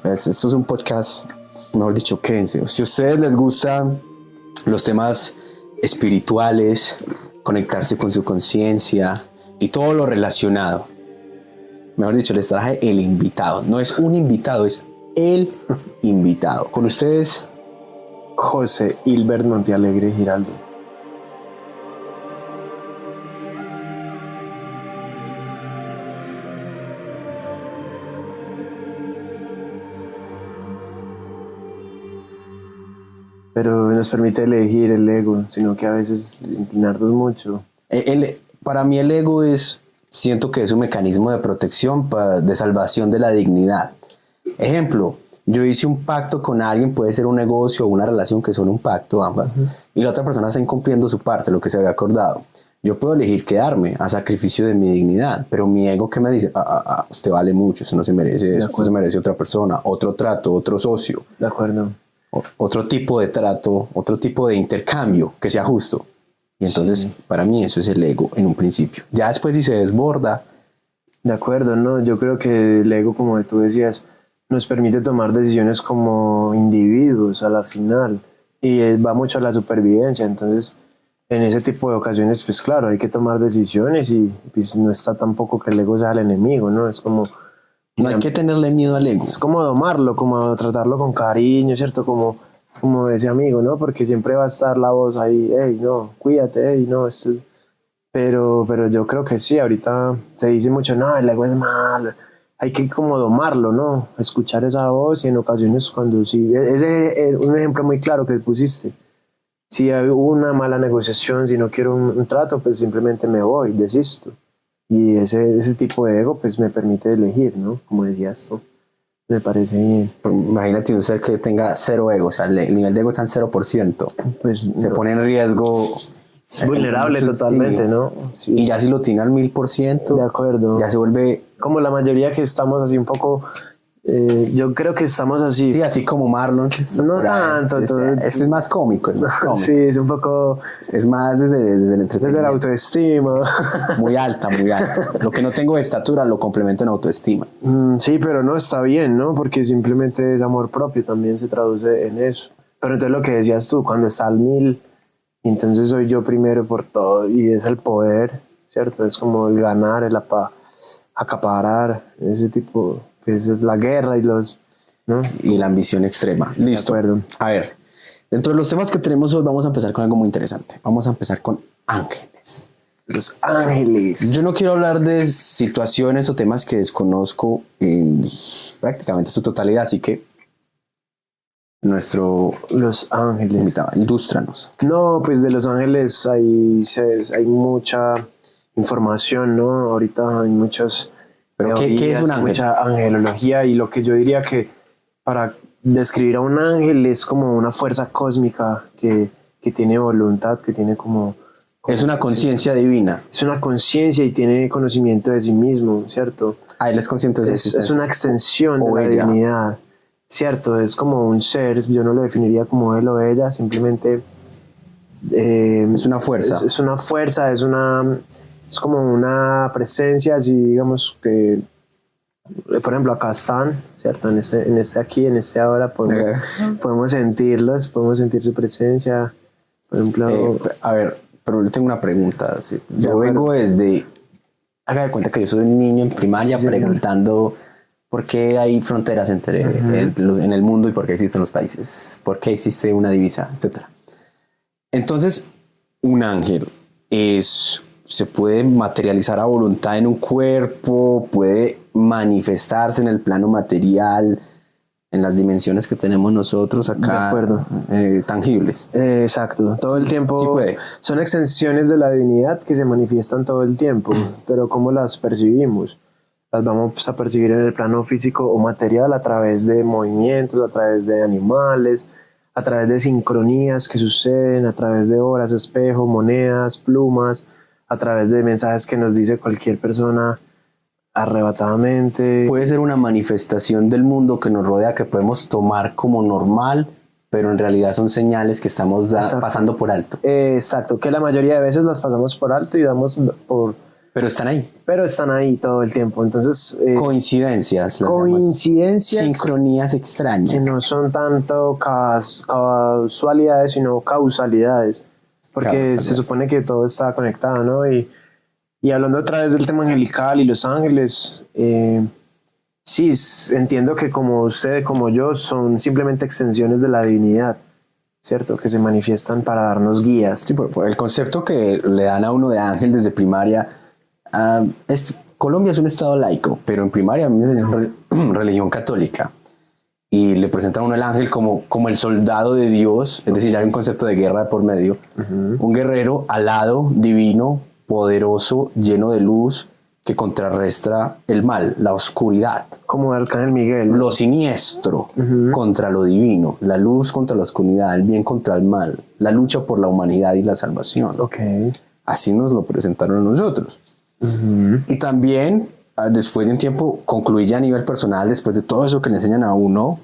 Esto es un podcast, mejor dicho, quédense. Si a ustedes les gustan los temas espirituales, conectarse con su conciencia y todo lo relacionado, mejor dicho, les traje el invitado. No es un invitado, es el invitado. Con ustedes, José Hilbert Montealegre Giraldo. Pero nos permite elegir el ego, sino que a veces inclinarnos mucho. Para mí el ego siento que es un mecanismo de protección, de salvación de la dignidad. Ejemplo, yo hice un pacto con alguien, puede ser un negocio o una relación que son un pacto ambas, y la otra persona está incumpliendo su parte, lo que se había acordado. Yo puedo elegir quedarme a sacrificio de mi dignidad, pero mi ego que me dice, usted vale mucho, usted no se merece eso, usted se merece otra persona, otro trato, otro socio. De acuerdo. Otro tipo de trato, otro tipo de intercambio que sea justo. Y entonces, para mí eso es el ego en un principio. Ya después si se desborda. De acuerdo, ¿no? Yo creo que el ego, como tú decías, nos permite tomar decisiones como individuos a la final. Y va mucho a la supervivencia. Entonces, en ese tipo de ocasiones, pues claro, hay que tomar decisiones y pues no está tampoco que el ego sea el enemigo, ¿no? Es como... No hay que tenerle miedo al ego. Es como domarlo, como tratarlo con cariño, ¿cierto? Es como ese amigo, ¿no? Porque siempre va a estar la voz ahí, hey, no, cuídate, hey, no, esto... Pero yo creo que sí, ahorita se dice mucho, no, el ego es malo. Hay que como domarlo, ¿no? Escuchar esa voz y en ocasiones cuando sí... Ese es un ejemplo muy claro que pusiste. Si hay una mala negociación, si no quiero un trato, pues simplemente me voy, desisto. Y ese tipo de ego pues me permite elegir, ¿no? Como decías tú, me parece bien. Imagínate un ser que tenga cero ego, o sea, el nivel de ego está en 0%. Pues se pone en riesgo. Es vulnerable totalmente, sí. ¿no? Sí. Y ya si lo tiene al 1000%, de acuerdo. Ya se vuelve... Como la mayoría que estamos así un poco... yo creo que estamos así. Sí, así como Marlon. No tanto. Es más cómico, Sí, es un poco... Es más desde el entretenimiento. Desde la autoestima. Muy alta. Lo que no tengo de estatura lo complemento en autoestima. Sí, pero no está bien, ¿no? Porque simplemente es amor propio, también se traduce en eso. Pero entonces lo que decías tú, cuando está al 1000, entonces soy yo primero por todo y es el poder, ¿cierto? Es como el ganar, el acaparar, ese tipo... es la guerra y ¿no? Y la ambición extrema. Listo. De acuerdo. A ver, dentro de los temas que tenemos hoy vamos a empezar con algo muy interesante. Vamos a empezar con ángeles. Los ángeles. Yo no quiero hablar de situaciones o temas que desconozco en prácticamente su totalidad, así que Los ángeles. Ilústranos. No, pues de los ángeles hay mucha información, ¿no? Ahorita hay muchas... ¿Pero qué es un ángel? Mucha angelología, y lo que yo diría que para describir a un ángel es como una fuerza cósmica que tiene voluntad, que tiene como es una conciencia divina. Es una conciencia y tiene conocimiento de sí mismo, ¿cierto? Él es consciente de su existencia. Es una extensión de la divinidad, ¿cierto? Es como un ser, yo no lo definiría como él o ella, simplemente... es una fuerza. Es una fuerza, es como una presencia, así digamos que, por ejemplo, acá están, ¿cierto? En este aquí, en este ahora, podemos sentirlos, podemos sentir su presencia, por ejemplo... a ver, pero yo tengo una pregunta. Yo vengo desde... Haga de cuenta que yo soy un niño en primaria preguntando por qué hay fronteras entre en el mundo y por qué existen los países, por qué existe una divisa, etc. Entonces, un ángel se puede materializar a voluntad en un cuerpo, puede manifestarse en el plano material, en las dimensiones que tenemos nosotros acá, tangibles. Exacto, todo el tiempo. Sí puede. Son extensiones de la divinidad que se manifiestan todo el tiempo, pero ¿cómo las percibimos? Las vamos a percibir en el plano físico o material a través de movimientos, a través de animales, a través de sincronías que suceden, a través de horas, espejo, monedas, plumas, a través de mensajes que nos dice cualquier persona arrebatadamente. Puede ser una manifestación del mundo que nos rodea que podemos tomar como normal, pero en realidad son señales que estamos pasando por alto. Exacto, que la mayoría de veces las pasamos por alto y damos por Pero están ahí. Pero están ahí todo el tiempo. Entonces, coincidencias. Coincidencias. Sincronías extrañas. Que no son tanto casualidades, sino causalidades. Porque se supone que todo está conectado, ¿no? Y hablando otra vez del tema angelical y los ángeles, sí, entiendo que como usted, como yo, son simplemente extensiones de la divinidad, ¿cierto? Que se manifiestan para darnos guías. Sí, por el concepto que le dan a uno de ángel desde primaria. Colombia es un estado laico, pero en primaria a mí me enseñaron religión católica. Y le presentan a uno el ángel como el soldado de Dios, es decir, hay un concepto de guerra por medio. Un guerrero alado, divino, poderoso, lleno de luz, que contrarresta el mal, la oscuridad. Como el arcángel Miguel. Lo siniestro contra lo divino, la luz contra la oscuridad, el bien contra el mal, la lucha por la humanidad y la salvación. Okay. Así nos lo presentaron a nosotros. Y también, después de un tiempo, concluí ya a nivel personal, después de todo eso que le enseñan a uno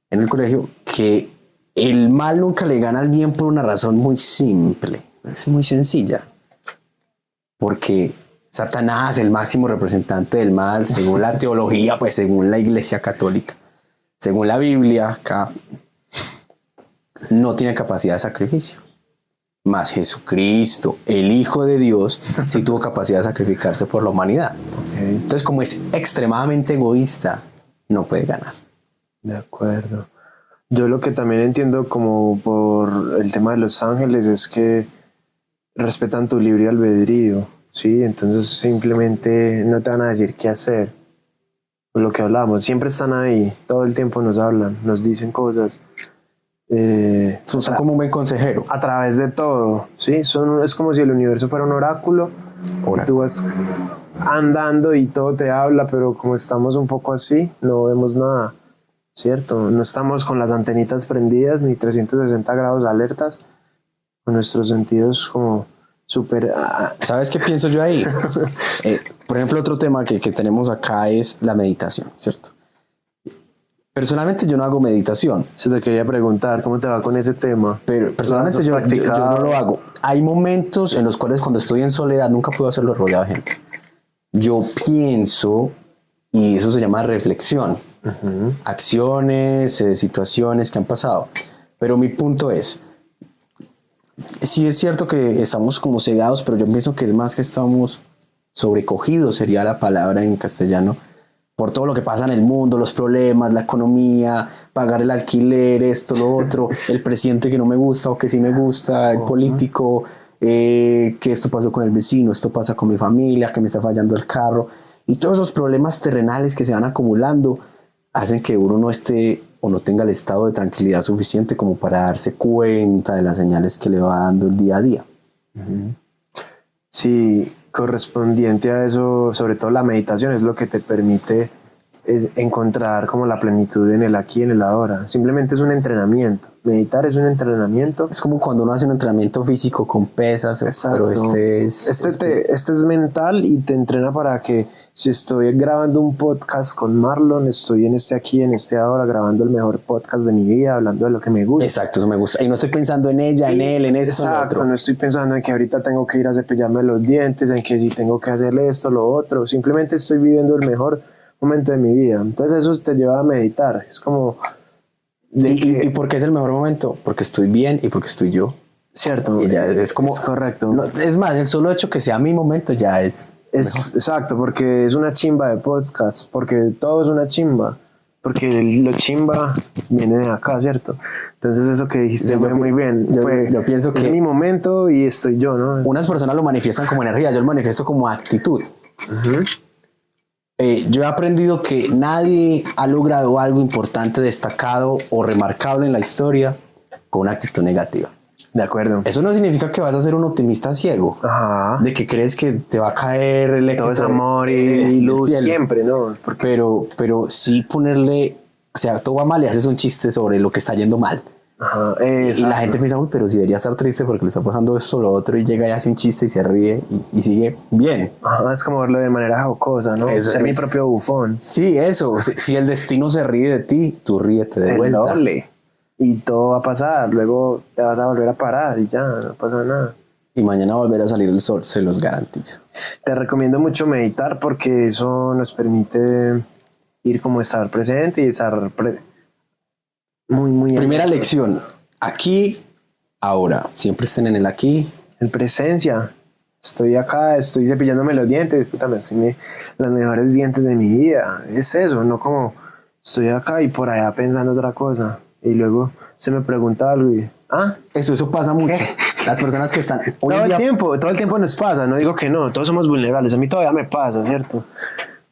en el colegio, que el mal nunca le gana al bien por una razón muy simple, es muy sencilla. Porque Satanás, el máximo representante del mal, según la teología, pues según la Iglesia Católica, según la Biblia, acá, no tiene capacidad de sacrificio. Mas Jesucristo, el Hijo de Dios, sí tuvo capacidad de sacrificarse por la humanidad. Okay. Entonces, como es extremadamente egoísta, no puede ganar. De acuerdo. Yo lo que también entiendo como por el tema de los ángeles es que respetan tu libre albedrío, ¿sí? Entonces simplemente no te van a decir qué hacer. Por lo que hablamos, siempre están ahí, todo el tiempo nos hablan, nos dicen cosas. Son como un buen consejero. A través de todo, ¿sí? Es como si el universo fuera un oráculo. Tú vas andando y todo te habla, pero como estamos un poco así, no vemos nada, ¿cierto? No estamos con las antenitas prendidas ni 360 grados alertas, con nuestros sentidos como súper... ¿Sabes qué pienso yo ahí? Por ejemplo, otro tema que tenemos acá es la meditación, ¿cierto? Personalmente yo no hago meditación. Se te quería preguntar, ¿cómo te va con ese tema? Pero personalmente yo no lo hago. Hay momentos en los cuales cuando estoy en soledad, nunca puedo hacerlo rodeado de gente. Yo pienso, y eso se llama reflexión. Acciones, situaciones que han pasado. Pero mi punto es, sí es cierto que estamos como cegados, pero yo pienso que es más que estamos sobrecogidos, sería la palabra en castellano, por todo lo que pasa en el mundo, los problemas, la economía, pagar el alquiler, esto, lo otro, el presidente que no me gusta o que sí me gusta, el político, que esto pasó con el vecino, esto pasa con mi familia, que me está fallando el carro, y todos esos problemas terrenales que se van acumulando hacen que uno no esté o no tenga el estado de tranquilidad suficiente como para darse cuenta de las señales que le va dando el día a día. Sí, correspondiente a eso, sobre todo la meditación es lo que te permite es encontrar como la plenitud en el aquí y en el ahora. Simplemente es un entrenamiento. Meditar es un entrenamiento. Es como cuando uno hace un entrenamiento físico con pesas. Exacto. Pero este es mental y te entrena para que si estoy grabando un podcast con Marlon, estoy en este aquí, en este ahora, grabando el mejor podcast de mi vida, hablando de lo que me gusta. Exacto, eso me gusta. Y no estoy pensando en ella, en él, en eso. Exacto, no estoy pensando en que ahorita tengo que ir a cepillarme los dientes, en que si tengo que hacerle esto, lo otro. Simplemente estoy viviendo el mejor momento de mi vida. Entonces eso te lleva a meditar. Es como... ¿Y por qué es el mejor momento? Porque estoy bien y porque estoy yo. Cierto. Y ya es como... Es correcto. No, es más, el solo hecho que sea mi momento ya es exacto, porque es una chimba de podcast, porque todo es una chimba, porque lo chimba viene de acá, ¿cierto? Entonces eso que dijiste fue muy bien. Yo pienso que es mi momento y estoy yo, ¿no? Unas personas lo manifiestan como energía, yo lo manifiesto como actitud. Yo he aprendido que nadie ha logrado algo importante, destacado o remarcable en la historia con una actitud negativa. De acuerdo. Eso no significa que vas a ser un optimista ciego. Ajá. De que crees que te va a caer el éxito. Todo es amor y luz siempre, ¿no? Pero sí ponerle... O sea, todo va mal y haces un chiste sobre lo que está yendo mal. Ajá, y la gente piensa, uy, pero si debería estar triste porque le está pasando esto o lo otro, y llega y hace un chiste y se ríe y sigue bien. Ajá, es como verlo de manera jocosa, ¿no? Ser mi propio bufón. Sí, eso. Si el destino se ríe de ti, tú ríete de vuelta. Doble. Y todo va a pasar, luego te vas a volver a parar y ya, no pasa nada. Y mañana volverá a salir el sol, se los garantizo. Te recomiendo mucho meditar porque eso nos permite ir como estar presente y estar muy Primera lección, aquí, ahora. Siempre estén en el aquí. en presencia. Estoy acá, estoy cepillándome los dientes, puta, me estoy los mejores dientes de mi vida. Es eso, no como estoy acá y por allá pensando otra cosa. Y luego se me pregunta algo y... Eso pasa mucho. Las personas que están... Todo el tiempo nos pasa, no digo que no, todos somos vulnerables, a mí todavía me pasa, ¿cierto?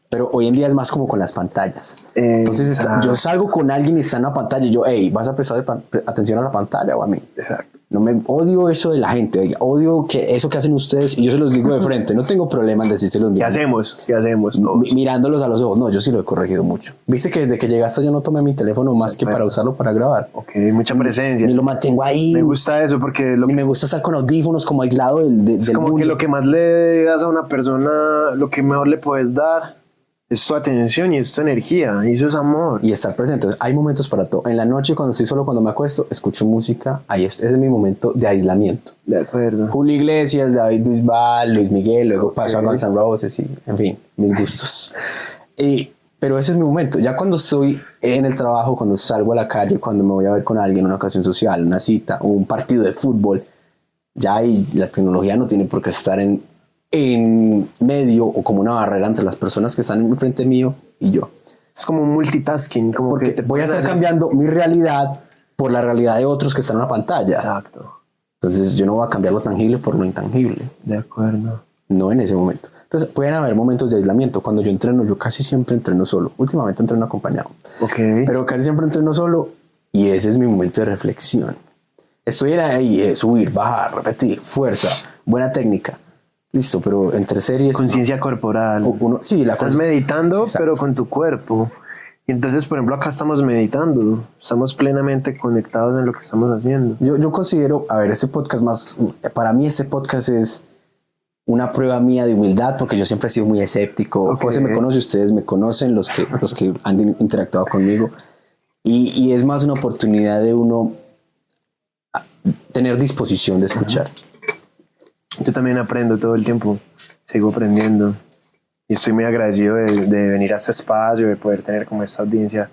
Pero hoy en día es más como con las pantallas. Entonces yo salgo con alguien y está en la pantalla y yo, hey, ¿vas a prestar atención a la pantalla o a mí? Exacto. No me odio eso de la gente, oiga, odio que eso que hacen ustedes y yo se los digo de frente, no tengo problema en decírselos. ¿Qué hacemos todos? Mirándolos a los ojos, no, yo sí lo he corregido mucho. Viste que desde que llegaste yo no tomé mi teléfono más que para usarlo para grabar. Ok, mucha presencia. Ni lo mantengo ahí. Me gusta eso porque... Ni me gusta estar con audífonos como aislado del como mundo. que lo que más le das a una persona, lo que mejor le puedes dar es tu atención y es tu energía y eso es amor. Y estar presente. Hay momentos para todo. En la noche, cuando estoy solo, cuando me acuesto, escucho música. Ahí ese es mi momento de aislamiento. De acuerdo. Julio Iglesias, David Bisbal, Luis Miguel, luego paso a Guns N' Roses y, en fin, mis gustos. Pero ese es mi momento. Ya cuando estoy en el trabajo, cuando salgo a la calle, cuando me voy a ver con alguien, una ocasión social, una cita, un partido de fútbol, ya ahí la tecnología no tiene por qué estar en medio o como una barrera entre las personas que están enfrente mío y yo. Es como un multitasking, como porque que voy a estar cambiando mi realidad por la realidad de otros que están en la pantalla. Exacto. Entonces yo no voy a cambiar lo tangible por lo intangible. De acuerdo. No en ese momento. Entonces pueden haber momentos de aislamiento. Cuando yo entreno, yo casi siempre entreno solo. Últimamente entreno acompañado. Okay. Pero casi siempre entreno solo y ese es mi momento de reflexión. Estoy ahí, subir, bajar, repetir, fuerza, buena técnica. Listo, pero entre series... Conciencia corporal. Sí, estás meditando, exacto, pero con tu cuerpo. Y entonces, por ejemplo, acá estamos meditando. Estamos plenamente conectados en lo que estamos haciendo. Yo considero, a ver, este podcast para mí este podcast es una prueba mía de humildad, porque yo siempre he sido muy escéptico. Okay. José me conoce, ustedes me conocen, los que han interactuado conmigo. Y es más una oportunidad de uno tener disposición de escuchar. Yo también aprendo todo el tiempo, sigo aprendiendo y estoy muy agradecido de venir a este espacio, de poder tener como esta audiencia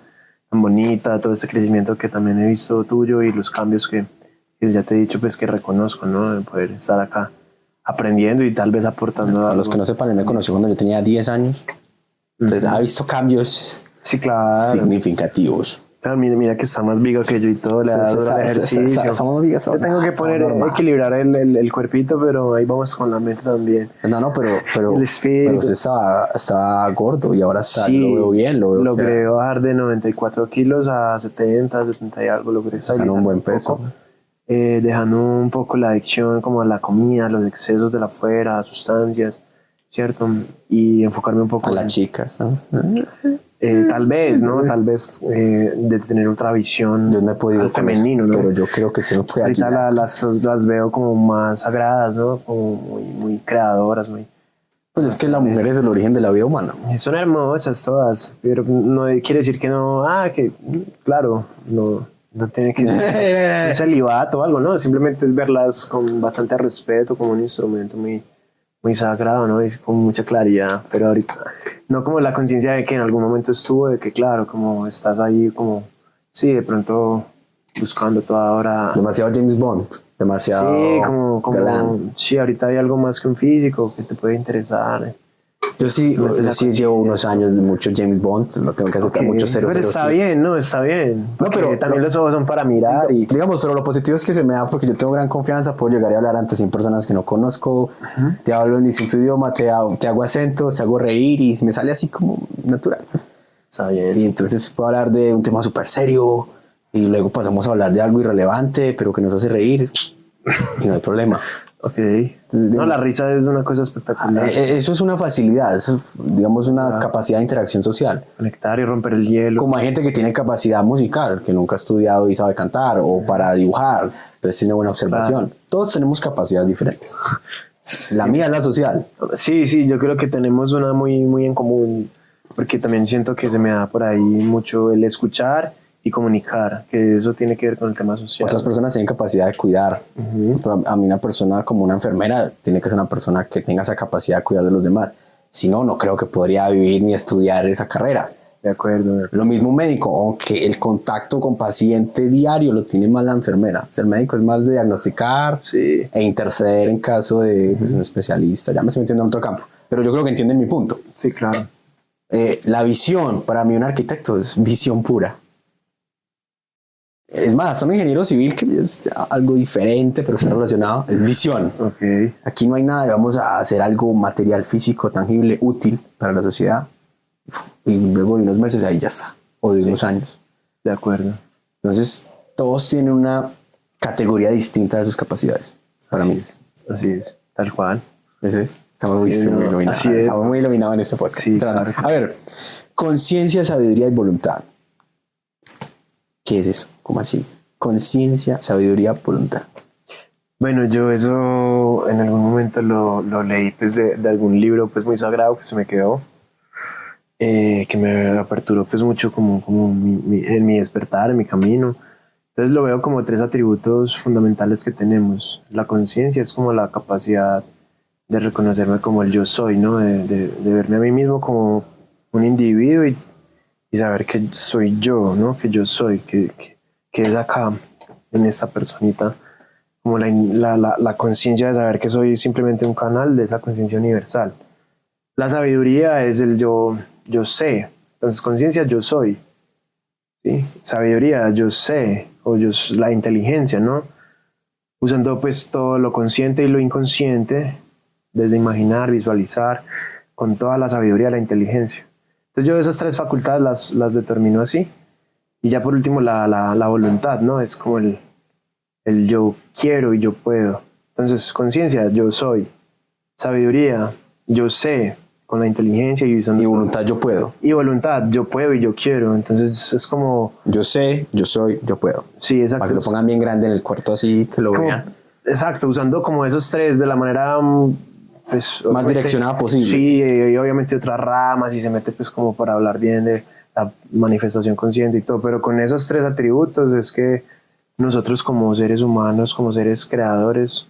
tan bonita, todo este crecimiento que también he visto tuyo y los cambios que ya te he dicho, pues que reconozco, ¿no? De poder estar acá aprendiendo y tal vez aportando a los que no sepan, él me conoció cuando yo tenía 10 años, entonces ha visto cambios, sí, claro, significativos. Claro, mira que está más vivo que yo y todo, le da duro el ejercicio. Somos vigas. Te tengo que poner, equilibrar el cuerpito, pero ahí vamos con la mente también. No, pero el espíritu. Pero usted estaba gordo y ahora está, sí, lo veo bien. Logré bajar de 94 kilos a 70 y algo. Logré estar en un buen peso. Dejando un poco la adicción como a la comida, a los excesos de la afuera, a sustancias, ¿cierto? Y enfocarme un poco a las chicas, ¿no? Tal vez, ¿no? Tal vez de tener otra visión. Yo no he podido al femenino, ¿no? Pero yo creo que se no puede ayudar. Ahorita las veo como más sagradas, ¿no? Como muy creadoras, muy... Pues es que la mujer es el origen de la vida humana. Son hermosas todas, pero no quiere decir que no... que claro, no tiene que ser un celibato o algo, ¿no? Simplemente es verlas con bastante respeto, como un instrumento muy sagrado, ¿no? Y con mucha claridad, pero ahorita no como la conciencia de que en algún momento estuvo, de que claro, como estás ahí como, sí, de pronto buscando toda hora. Demasiado James Bond, demasiado sí, como sí, ahorita hay algo más que un físico que te puede interesar. Yo sí llevo unos años de mucho James Bond, lo tengo que aceptar, mucho 007. Pero está bien, ¿no? Está bien. No, pero también los ojos son para mirar. Digamos, pero lo positivo es que se me da porque yo tengo gran confianza, puedo llegar y hablar ante 100 personas que no conozco, te hablo en distinto idioma, te hago acentos, te hago reír y me sale así como natural. Está bien. Y entonces puedo hablar de un tema súper serio y luego pasamos a hablar de algo irrelevante, pero que nos hace reír y no hay problema. Ok. No, la risa es una cosa espectacular. Eso es una facilidad, eso es, digamos, una capacidad de interacción social. Conectar y romper el hielo. Como hay gente que tiene capacidad musical, que nunca ha estudiado y sabe cantar, o para dibujar, entonces tiene buena observación. Todos tenemos capacidades diferentes. La mía es la social. Sí, yo creo que tenemos una muy en común, porque también siento que se me da por ahí mucho el escuchar y y comunicar, que eso tiene que ver con el tema social. Otras personas tienen capacidad de cuidar. Pero a mí una persona como una enfermera tiene que ser una persona que tenga esa capacidad de cuidar de los demás. Si no, no creo que podría vivir ni estudiar esa carrera. De acuerdo. Lo mismo un médico, aunque el contacto con paciente diario lo tiene más la enfermera. O sea, el médico es más de diagnosticar e interceder en caso de pues, un especialista. Ya me estoy metiendo en otro campo, pero yo creo que entienden mi punto. Sí, claro. La visión, para mí un arquitecto es visión pura. Es más, hasta un ingeniero civil, que es algo diferente, pero está relacionado, es visión. Okay. Aquí no hay nada de vamos a hacer algo material, físico, tangible, útil para la sociedad. Y luego de unos meses ahí ya está, o de unos años. De acuerdo. Entonces, todos tienen una categoría distinta de sus capacidades, para mí. Así es, tal cual. Ese es. Estamos muy iluminados. Así es. Estamos muy iluminados en este podcast. Sí, claro. A ver, conciencia, sabiduría y voluntad. ¿Qué es eso? ¿Cómo así? Conciencia, sabiduría, voluntad. Bueno, yo eso en algún momento lo leí pues de algún libro pues muy sagrado que se me quedó. Que me aperturó pues mucho como en mi despertar, en mi camino. Entonces lo veo como 3 atributos fundamentales que tenemos. La conciencia es como la capacidad de reconocerme como el yo soy, ¿no? De verme a mí mismo como un individuo y saber que soy yo, ¿no? Que yo soy, que es acá, en esta personita. Como la conciencia de saber que soy simplemente un canal de esa conciencia universal. La sabiduría es el yo sé. Entonces, conciencia, yo soy. ¿Sí? Sabiduría, yo sé. O la inteligencia, ¿no? Usando pues todo lo consciente y lo inconsciente, desde imaginar, visualizar, con toda la sabiduría, la inteligencia. Entonces yo esas 3 facultades las determino así. Y ya por último la voluntad, ¿no? Es como el yo quiero y yo puedo. Entonces, conciencia, yo soy. Sabiduría, yo sé, con la inteligencia y usando... Y voluntad, yo puedo. Y voluntad, yo puedo y yo quiero. Entonces es como... Yo sé, yo soy, yo puedo. Sí, exacto. Para que lo pongan bien grande en el cuarto así, que lo vean. Exacto, usando como esos 3 de la manera... Pues, más direccionada posible. Sí, y obviamente otras ramas y se mete pues como para hablar bien de la manifestación consciente y todo, pero con esos 3 atributos es que nosotros como seres humanos, como seres creadores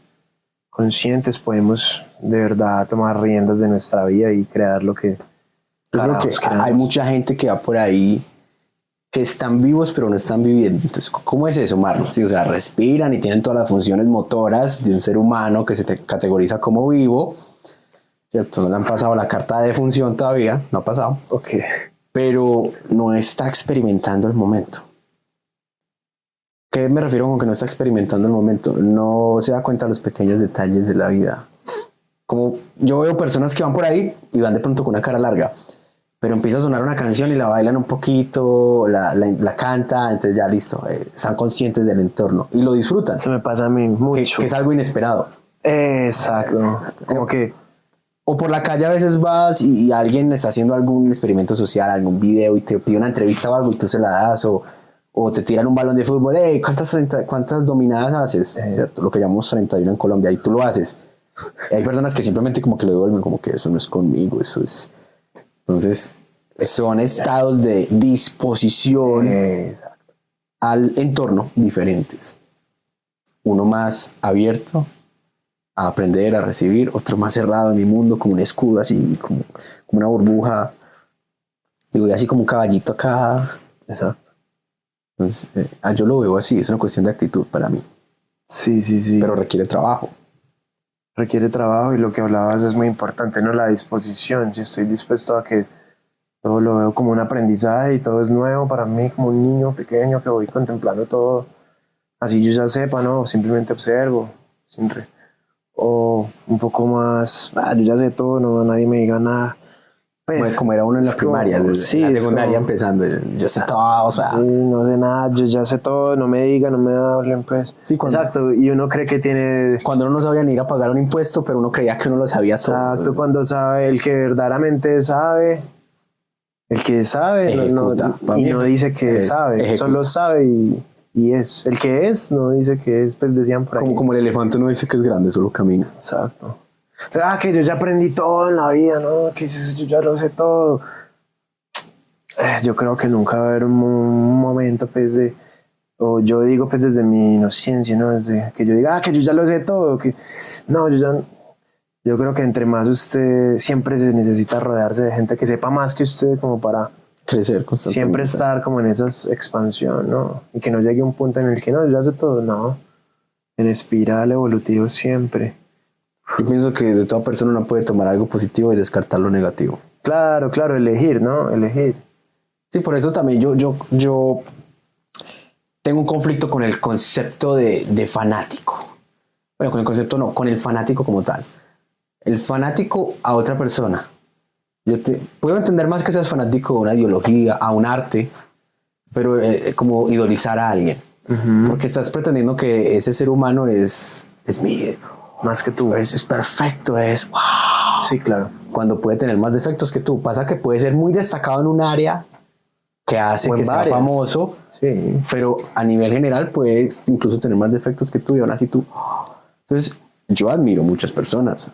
conscientes, podemos de verdad tomar riendas de nuestra vida y crear lo que... Yo creo que hay mucha gente que va por ahí que están vivos pero no están viviendo. Entonces, ¿cómo es eso, Marlon? Sí, o sea, respiran y tienen todas las funciones motoras de un ser humano que se te categoriza como vivo, ¿cierto? No le han pasado la carta de defunción todavía, no ha pasado. Okay. Pero no está experimentando el momento. ¿Qué me refiero con que no está experimentando el momento? No se da cuenta de los pequeños detalles de la vida. Como yo veo personas que van por ahí y van de pronto con una cara larga, pero empieza a sonar una canción y la bailan un poquito, la canta, entonces ya listo, están conscientes del entorno y lo disfrutan. Eso me pasa a mí mucho. Que es algo inesperado. Exacto. Como que... O por la calle a veces vas y alguien está haciendo algún experimento social, algún video y te pide una entrevista o algo y tú se la das, o te tiran un balón de fútbol, hey, ¿cuántas dominadas haces? ¿Cierto? Lo que llamamos 31 en Colombia, y tú lo haces. Y hay personas que simplemente como que lo devuelven, como que eso no es conmigo, eso es... Entonces, son estados de disposición al entorno diferentes. Uno más abierto a aprender, a recibir, otro más cerrado en mi mundo, como un escudo, así, como una burbuja. Y voy así como un caballito acá. Exacto. Entonces, yo lo veo así, es una cuestión de actitud para mí. Sí. Pero requiere trabajo. Requiere trabajo y lo que hablabas es muy importante, ¿no? La disposición. Si estoy dispuesto a que todo lo veo como un aprendizaje y todo es nuevo para mí, como un niño pequeño que voy contemplando todo. Así yo ya sepa, ¿no? Simplemente observo. O un poco más, yo ya sé todo, no nadie me diga nada. Pues, como era uno en la primaria, en la secundaria empezando, yo sé todo, o sea. Sí, no sé nada, yo ya sé todo, no me digan, no me hablen, pues. Sí, exacto, y uno cree que tiene... Cuando uno no sabía ni ir a pagar un impuesto, pero uno creía que uno lo sabía todo. Exacto, cuando sabe, el que verdaderamente sabe, el que sabe, ejecuta, y no dice que sabe, ejecuta. Solo sabe y es. El que es, no dice que es, pues decían por ahí. Como el elefante no dice que es grande, solo camina. Exacto. Que yo ya aprendí todo en la vida, ¿no? Que yo ya lo sé todo. Yo creo que nunca va a haber un momento, pues, o yo digo, pues, desde mi inocencia, ¿no? Desde que yo diga, que yo ya lo sé todo, que no, yo creo que entre más usted siempre se necesita rodearse de gente que sepa más que usted como para Crecer constantemente. siempre estar como en esa expansión, ¿no? Y que no llegue a un punto en el que no, yo ya sé todo, no. En espiral evolutivo siempre. Yo pienso que de toda persona uno puede tomar algo positivo y descartar lo negativo. Claro, elegir, ¿no? Elegir. Sí, por eso también yo tengo un conflicto con el concepto de fanático. Bueno, con el concepto no, con el fanático como tal. El fanático a otra persona. Puedo entender más que seas fanático de una ideología, a un arte, pero como idolizar a alguien. Porque estás pretendiendo que ese ser humano es mi... Más que tú. Es perfecto, es wow. Sí, claro. Cuando puede tener más defectos que tú. Pasa que puede ser muy destacado en un área que hace que sea famoso, sí. Pero a nivel general puede incluso tener más defectos que tú y aún así tú. Entonces, yo admiro muchas personas,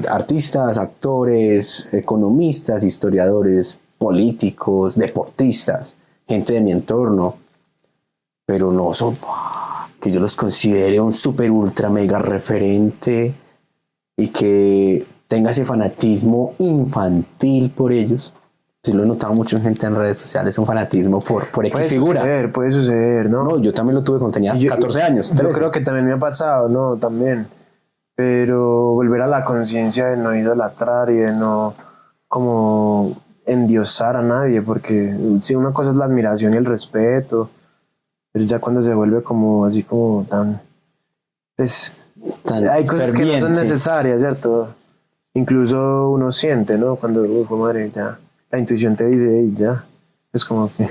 artistas, actores, economistas, historiadores, políticos, deportistas, gente de mi entorno, pero no son que yo los considere un super ultra mega referente y que tenga ese fanatismo infantil por ellos. Sí lo he notado mucho en gente en redes sociales, un fanatismo por X figura. Puede suceder, ¿no? No, yo también lo tuve cuando tenía 14 años, 13. Yo creo que también me ha pasado, ¿no? También. Pero volver a la conciencia de no idolatrar y de no como endiosar a nadie, porque sí, una cosa es la admiración y el respeto, pero ya cuando se vuelve como así como tan... Pues, hay cosas ferviente, que no son necesarias, ¿cierto? Incluso uno siente, ¿no? Cuando, madre, ya, la intuición te dice, hey, ya, es como que...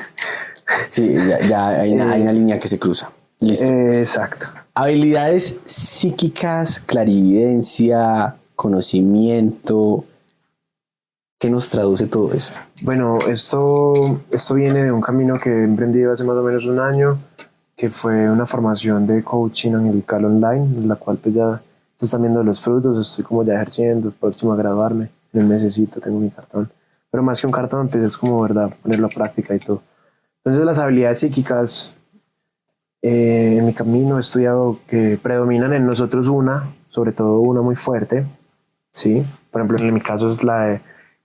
Sí, ya hay una línea que se cruza. Listo. Exacto. Habilidades psíquicas, clarividencia, conocimiento. ¿Qué nos traduce todo esto? Bueno, esto viene de un camino que he emprendido hace más o menos un año, que fue una formación de coaching angelical online, en la cual pues ya se están viendo los frutos, estoy como ya ejerciendo, próximo a graduarme, en un mesecito tengo mi cartón. Pero más que un cartón, pues es como, verdad, ponerlo a práctica y todo. Entonces las habilidades psíquicas, en mi camino he estudiado que predominan en nosotros sobre todo una muy fuerte, ¿sí? Por ejemplo, en mi caso es la de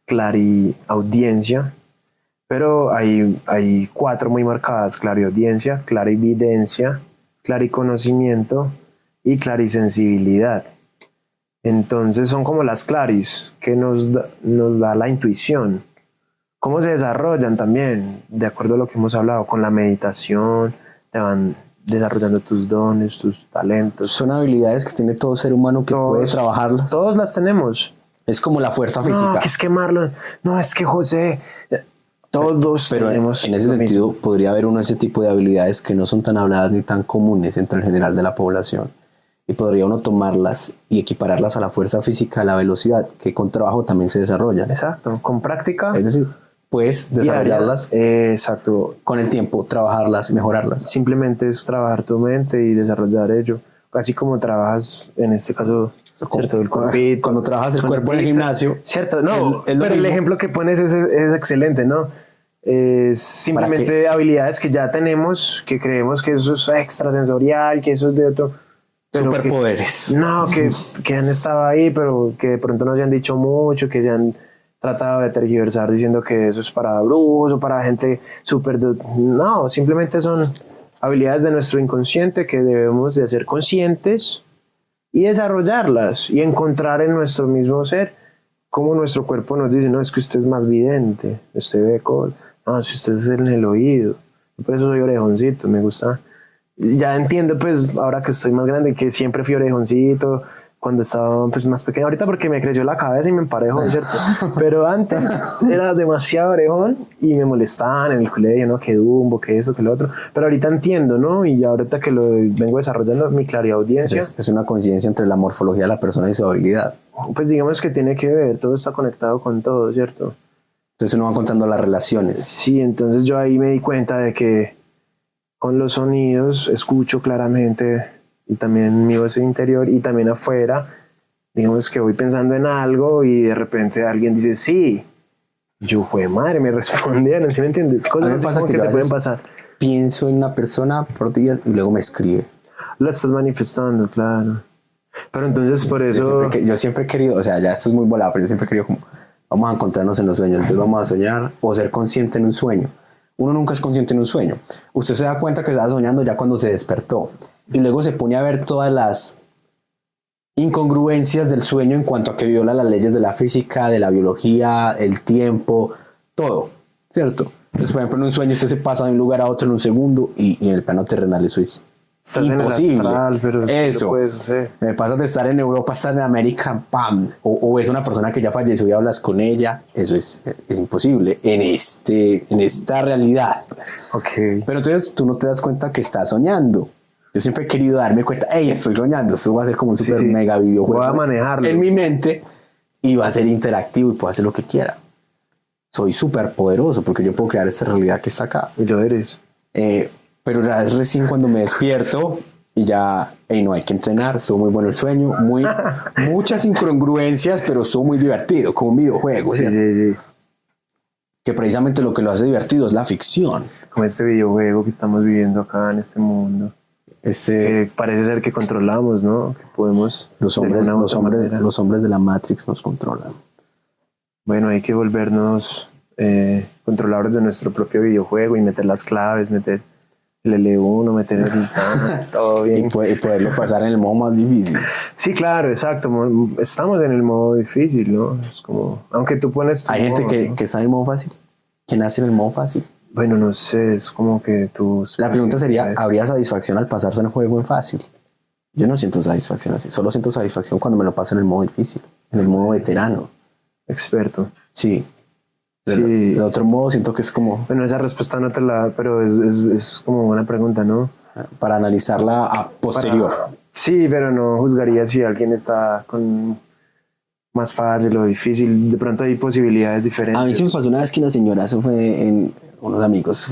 clariaudiencia, pero hay 4 muy marcadas: clariaudiencia, clarividencia, clariconocimiento y clarisensibilidad. Entonces son como las claris que nos da la intuición. ¿Cómo se desarrollan también? De acuerdo a lo que hemos hablado, con la meditación, te van desarrollando tus dones, tus talentos. Son habilidades que tiene todo ser humano que puede trabajarlas. Todos las tenemos. Es como la fuerza física. No, que es que Marlon, no, es que José, todos pero tenemos. En ese sentido, podría haber ese tipo de habilidades que no son tan habladas ni tan comunes entre el general de la población. Y podría uno tomarlas y equipararlas a la fuerza física, a la velocidad, que con trabajo también se desarrollan. Exacto, con práctica. Es decir, puedes desarrollarlas. Exacto. Con el tiempo, trabajarlas, mejorarlas. Simplemente es trabajar tu mente y desarrollar ello. Así como trabajas, en este caso, ¿cierto? El cuerpito. Cuando trabajas el cuerpo en el gimnasio. Cierto, no, pero el ejemplo que pones es excelente, ¿no? Es simplemente habilidades que ya tenemos, que creemos que eso es extrasensorial, que eso es de otro... Superpoderes. Que han estado ahí, pero que de pronto no se han dicho mucho, que se han tratado de tergiversar diciendo que eso es para brujos o para gente súper... No, simplemente son habilidades de nuestro inconsciente que debemos de ser conscientes y desarrollarlas y encontrar en nuestro mismo ser cómo nuestro cuerpo nos dice, no, es que usted es más vidente, usted ve cosas, no, si usted es en el oído, por eso soy orejoncito, me gusta. Ya entiendo, pues, ahora que estoy más grande, que siempre fui orejoncito cuando estaba pues, más pequeño. Ahorita porque me creció la cabeza y me emparejó, ¿cierto? Pero antes era demasiado orejón y me molestaban en el colegio, ¿no? Que Dumbo, que eso, que lo otro. Pero ahorita entiendo, ¿no? Y ya ahorita que lo vengo desarrollando, mi clariaudiencia. Es una conciencia entre la morfología de la persona y su habilidad. Pues digamos que tiene que ver, todo está conectado con todo, ¿cierto? Entonces uno va contando las relaciones. Sí, entonces yo ahí me di cuenta de que con los sonidos escucho claramente y también mi voz interior y también afuera, digamos que voy pensando en algo y de repente alguien dice sí Yo, fue madre, me respondieron, ¿sí me entiendes? A mí me Cosas así pasa como que que yo a te pueden veces pasar. pienso en una persona por días y luego me escribe. La estás manifestando, claro. Pero entonces por Yo eso... yo siempre he querido, o sea, ya esto es muy volado, pero yo siempre he querido como, vamos a encontrarnos en los sueños, entonces vamos a soñar o ser consciente en un sueño. Uno nunca es consciente en un sueño. Usted se da cuenta que estaba soñando ya cuando se despertó y luego se pone a ver todas las incongruencias del sueño en cuanto a que viola las leyes de la física, de la biología, el tiempo, todo, ¿cierto? Entonces, por ejemplo, en un sueño usted se pasa de un lugar a otro en un segundo y en el plano terrenal eso es Estás imposible. en el astral, pero eso lo puedes hacer. me pasa de estar en Europa, estar en América, ¡pam! O es una persona que ya falleció y hablas con ella, eso es imposible en esta realidad. Pues. Ok. Pero entonces tú no te das cuenta que estás soñando. Yo siempre he querido darme cuenta, hey, estoy soñando, esto va a ser como un super mega videojuego. Voy a manejarlo en mi mente y va a ser interactivo y puedo hacer lo que quiera. Soy súper poderoso porque yo puedo crear esta realidad que está acá. Y lo eres. Pero ya es recién cuando me despierto y ya, hey, no hay que entrenar, estuvo muy bueno el sueño, muchas incongruencias, pero estuvo muy divertido, como un videojuego. Sí, sí. Que precisamente lo que lo hace divertido es la ficción. Como este videojuego que estamos viviendo acá en este mundo. Que parece ser que controlamos, ¿no? Que podemos... Los hombres de la Matrix nos controlan. Bueno, hay que volvernos controladores de nuestro propio videojuego y meter las claves, meter el L1, meter el todo bien. Y poderlo pasar en el modo más difícil. Sí, claro, exacto. Estamos en el modo difícil, ¿no? Es como, aunque tú pones... Hay gente que está en el modo fácil, que nace en el modo fácil. Bueno, no sé, es como que tú... La pregunta sería, ¿habría satisfacción al pasarse el juego en fácil? Yo no siento satisfacción así, solo siento satisfacción cuando me lo paso en el modo difícil, en el modo veterano. Experto. Sí. Sí. De otro modo siento que es como... Bueno, esa respuesta no te la... Pero es como una pregunta, ¿no? Para analizarla a posterior. Sí, pero no juzgaría si alguien está con más fácil o difícil. De pronto hay posibilidades diferentes. A mí sí me pasó una vez que una señora, eso fue en unos amigos,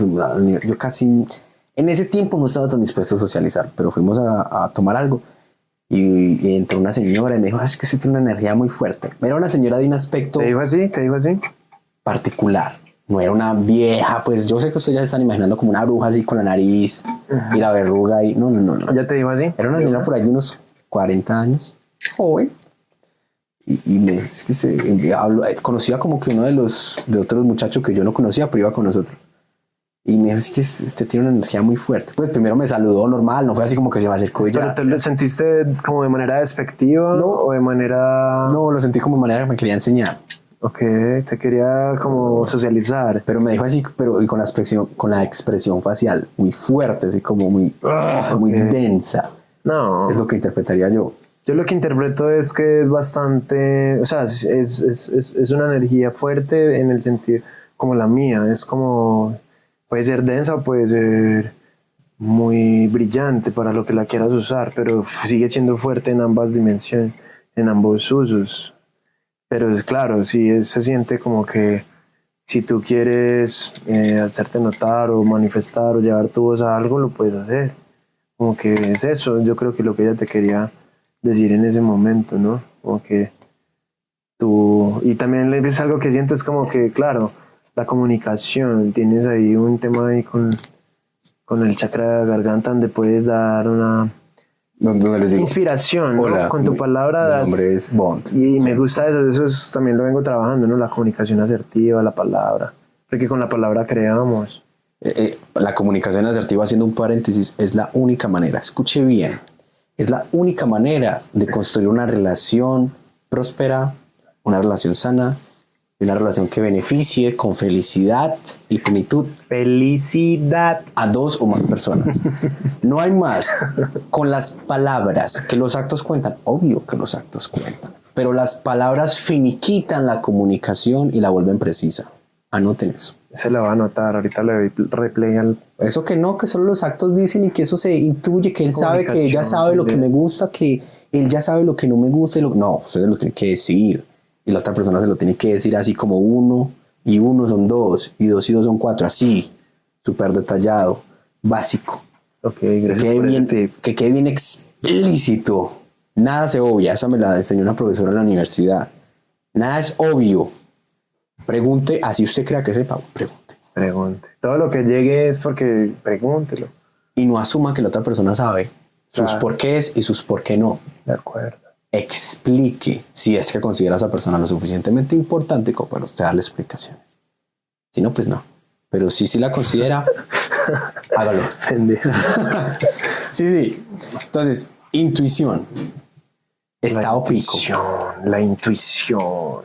yo casi... En ese tiempo no estaba tan dispuesto a socializar, pero fuimos a tomar algo. Y entró una señora y me dijo, es que usted tiene una energía muy fuerte. Era una señora de un aspecto... ¿Te dijo así? ¿Te dijo así? Particular. No era una vieja, pues yo sé que ustedes ya se están imaginando como una bruja así con la nariz y la verruga y no. ¿Ya te dijo así? Era una señora por ahí de unos 40 años, joven. Y me es que conocía como que uno de otros muchachos que yo no conocía, pero iba con nosotros. Y me dijo, es que este tiene una energía muy fuerte. Pues primero me saludó normal, no fue así como que se me acercó y ya. ¿Pero te lo sentiste como de manera despectiva? No. ¿O de manera...? No, lo sentí como de manera que me quería enseñar. Ok, te quería como socializar. Pero me dijo así, pero y con la expresión facial muy fuerte, así como muy densa. No. Es lo que interpretaría yo. Yo lo que interpreto es que es bastante, o sea, es una energía fuerte en el sentido como la mía, es como, puede ser densa o puede ser muy brillante para lo que la quieras usar, pero sigue siendo fuerte en ambas dimensiones, en ambos usos. Pero es claro, sí se siente como que si tú quieres hacerte notar o manifestar o llevar tu voz a algo, lo puedes hacer. Como que es eso, yo creo que lo que ella te quería decir en ese momento, ¿no? Como que tú... Y también es algo que sientes como que, claro, la comunicación, tienes ahí un tema ahí con el chakra de garganta donde puedes dar una... Donde les digo, inspiración, hola, ¿no? Con tu palabra. Mi nombre es Bond. Y me gusta eso también lo vengo trabajando, ¿no? La comunicación asertiva, la palabra. Porque con la palabra creamos. La comunicación asertiva, haciendo un paréntesis, es la única manera, escuche bien, es la única manera de construir una relación próspera, una relación sana, una relación que beneficie con felicidad y plenitud. Felicidad. A dos o más personas. No hay más. Con las palabras, que los actos cuentan, obvio que los actos cuentan, pero las palabras finiquitan la comunicación y la vuelven precisa. Anoten eso. Se la va a anotar, ahorita le doy replay al... Eso que no, que solo los actos dicen y que eso se intuye, que él sabe, que ella sabe lo que me gusta, que él ya sabe lo que no me gusta. No, ustedes lo tienen que decir. Y la otra persona se lo tiene que decir así como 1 y 1 son 2 y 2 y 2 son 4, así, súper detallado, básico. Ok, gracias por ese tip. Que quede bien explícito. Nada se obvia, esa me la enseñó una profesora en la universidad. Nada es obvio. Pregunte, así usted crea que sepa, pregunte. Pregunte. Todo lo que llegue es porque pregúntelo. Y no asuma que la otra persona sabe sus Claro. porqués y sus por qué no. De acuerdo. Explique si es que considera a esa persona lo suficientemente importante como para usted darle explicaciones. Si no, pues no. Pero si la considera, hágalo. Pendejo. Sí. Entonces, intuición. Estado pico. La intuición.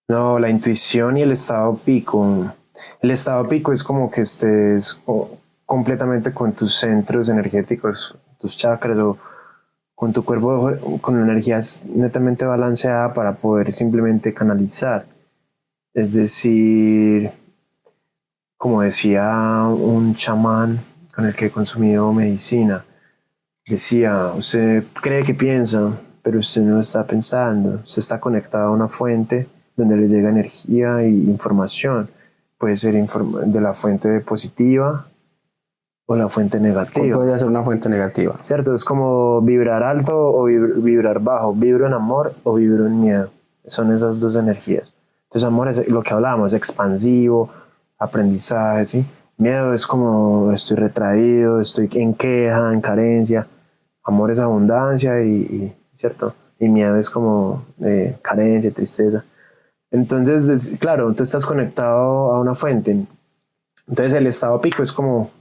No, la intuición y el estado pico. El estado pico es como que estés completamente con tus centros energéticos, tus chakras o con tu cuerpo, con energía netamente balanceada para poder simplemente canalizar. Es decir, como decía un chamán con el que he consumido medicina, decía, usted cree que piensa, pero usted no está pensando, usted está conectado a una fuente donde le llega energía e información. Puede ser de la fuente positiva o la fuente negativa. ¿Cómo podría ser una fuente negativa? ¿Cierto? Es como vibrar alto o vibrar bajo, vibro en amor o vibro en miedo. Son esas dos energías. Entonces amor es lo que hablábamos, expansivo, aprendizaje, ¿sí? Miedo es como estoy retraído, estoy en queja, en carencia. Amor es abundancia ¿cierto? Y miedo es como carencia, tristeza. Entonces, claro, tú estás conectado a una fuente. Entonces el estado pico es como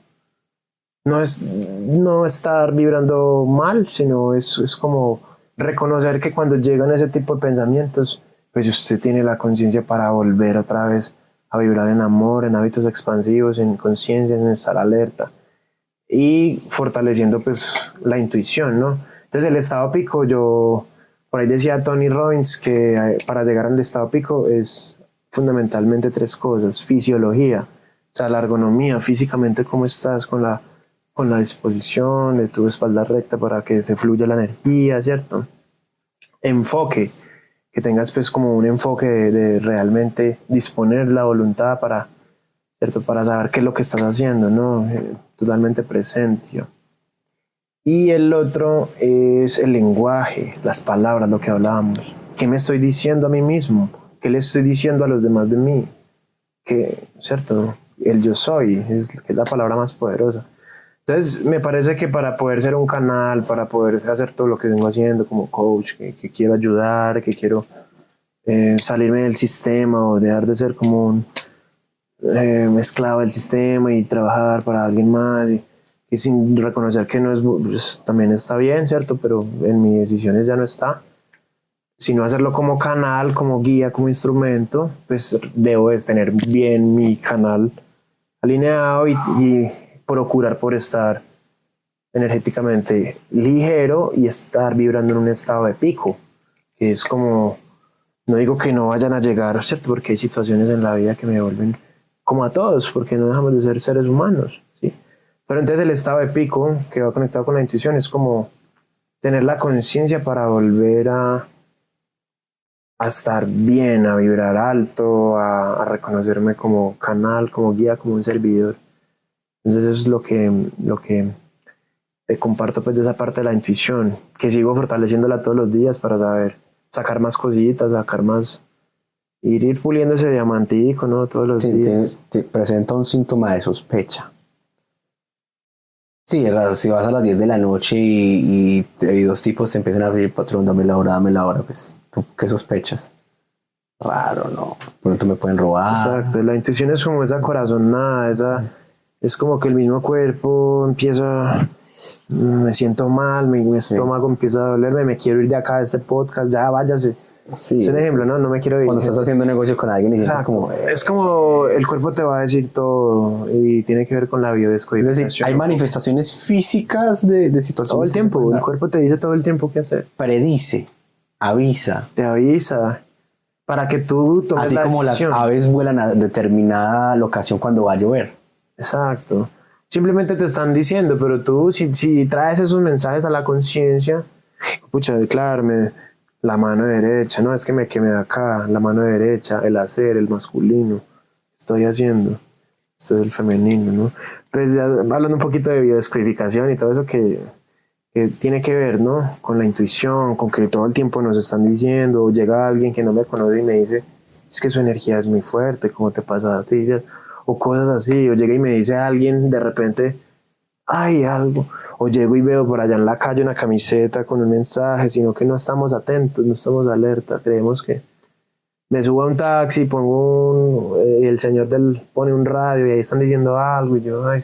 no estar vibrando mal, sino es como reconocer que cuando llegan ese tipo de pensamientos, pues usted tiene la conciencia para volver otra vez a vibrar en amor, en hábitos expansivos, en conciencia, en estar alerta y fortaleciendo pues la intuición, ¿no? Entonces el estado pico, por ahí decía Tony Robbins que para llegar al estado pico es fundamentalmente 3 cosas: fisiología, o sea, la ergonomía, físicamente cómo estás con la disposición de tu espalda recta para que se fluya la energía, ¿cierto? Enfoque, que tengas pues como un enfoque de realmente disponer la voluntad para, ¿cierto? Para saber qué es lo que estás haciendo, ¿no? Totalmente presente. Y el otro es el lenguaje, las palabras, lo que hablábamos. ¿Qué me estoy diciendo a mí mismo? ¿Qué le estoy diciendo a los demás de mí? ¿Cierto? El yo soy, que es la palabra más poderosa. Entonces me parece que para poder ser un canal, para poder hacer todo lo que vengo haciendo como coach, que quiero ayudar, que quiero salirme del sistema o dejar de ser como un esclavo del sistema y trabajar para alguien más, que sin reconocer que no es, pues, también está bien, ¿cierto? Pero en mis decisiones ya no está, sino hacerlo como canal, como guía, como instrumento, pues debo de tener bien mi canal alineado y procurar por estar energéticamente ligero y estar vibrando en un estado de pico, que es como, no digo que no vayan a llegar, ¿cierto? Porque hay situaciones en la vida que me vuelven como a todos, porque no dejamos de ser seres humanos, ¿sí? Pero entonces el estado de pico, que va conectado con la intuición, es como tener la conciencia para volver a estar bien, a vibrar alto, a reconocerme como canal, como guía, como un servidor. Entonces eso es lo que te comparto pues de esa parte de la intuición, que sigo fortaleciéndola todos los días para sacar más cositas, sacar más, ir puliendo ese diamantico, ¿no? Todos los días. Te presenta un síntoma de sospecha. Sí, es raro, si vas a las 10 de la noche y 2 tipos te empiezan a pedir, patrón, dame la hora, pues, ¿tú qué sospechas? Raro, ¿no? Pronto me pueden robar. Exacto, la intuición es como esa corazonada, es como que el mismo cuerpo empieza, me siento mal, mi estómago empieza a dolerme, me quiero ir de acá de este podcast, ya váyase. Sí, es un ejemplo, ¿no? No me quiero ir. Cuando estás haciendo un negocio con alguien y dices como... es como el cuerpo te va a decir todo y tiene que ver con la biodescodificación. Es decir, hay manifestaciones físicas de situaciones. Todo el tiempo, el cuerpo te dice todo el tiempo qué hacer. Predice, avisa. Te avisa para que tú tomes así la como decisión. Las aves vuelan a determinada locación cuando va a llover. Exacto. Simplemente te están diciendo, pero tú si traes esos mensajes a la conciencia, pucha, declararme la mano derecha, no, es que me quemé acá, la mano derecha, el hacer, el masculino, estoy haciendo, esto es el femenino, ¿no? Pues ya hablando un poquito de biodescodificación y todo eso que tiene que ver, ¿no? Con la intuición, con que todo el tiempo nos están diciendo, o llega alguien que no me conoce y me dice, es que su energía es muy fuerte, ¿cómo te pasa a ti? O cosas así, o llega y me dice alguien de repente, hay algo, o llego y veo por allá en la calle una camiseta con un mensaje, sino que no estamos atentos, no estamos alerta, creemos que me subo a un taxi, y el señor pone un radio y ahí están diciendo algo y yo, ay,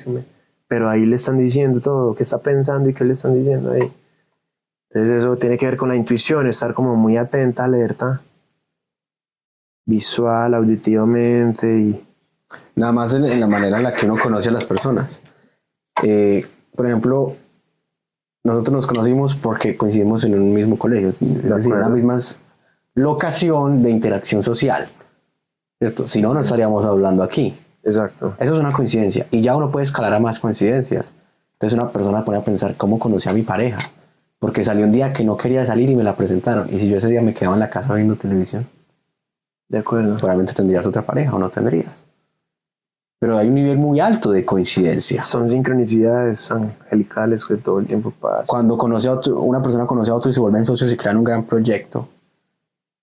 pero ahí le están diciendo todo, qué está pensando y qué le están diciendo ahí. Entonces eso tiene que ver con la intuición, estar como muy atenta, alerta, visual, auditivamente y... Nada más en la manera en la que uno conoce a las personas. Por ejemplo, nosotros nos conocimos porque coincidimos en un mismo colegio, es decir, en la misma locación de interacción social, ¿cierto? Si no, no estaríamos hablando aquí. Exacto. Eso es una coincidencia y ya uno puede escalar a más coincidencias. Entonces una persona pone a pensar cómo conocí a mi pareja, porque salió un día que no quería salir y me la presentaron, y si yo ese día me quedaba en la casa viendo televisión, de acuerdo, probablemente tendrías otra pareja o no tendrías. Pero hay un nivel muy alto de coincidencia. Son sincronicidades angelicales que todo el tiempo pasan. Cuando una persona conoce a otro y se vuelven socios y crean un gran proyecto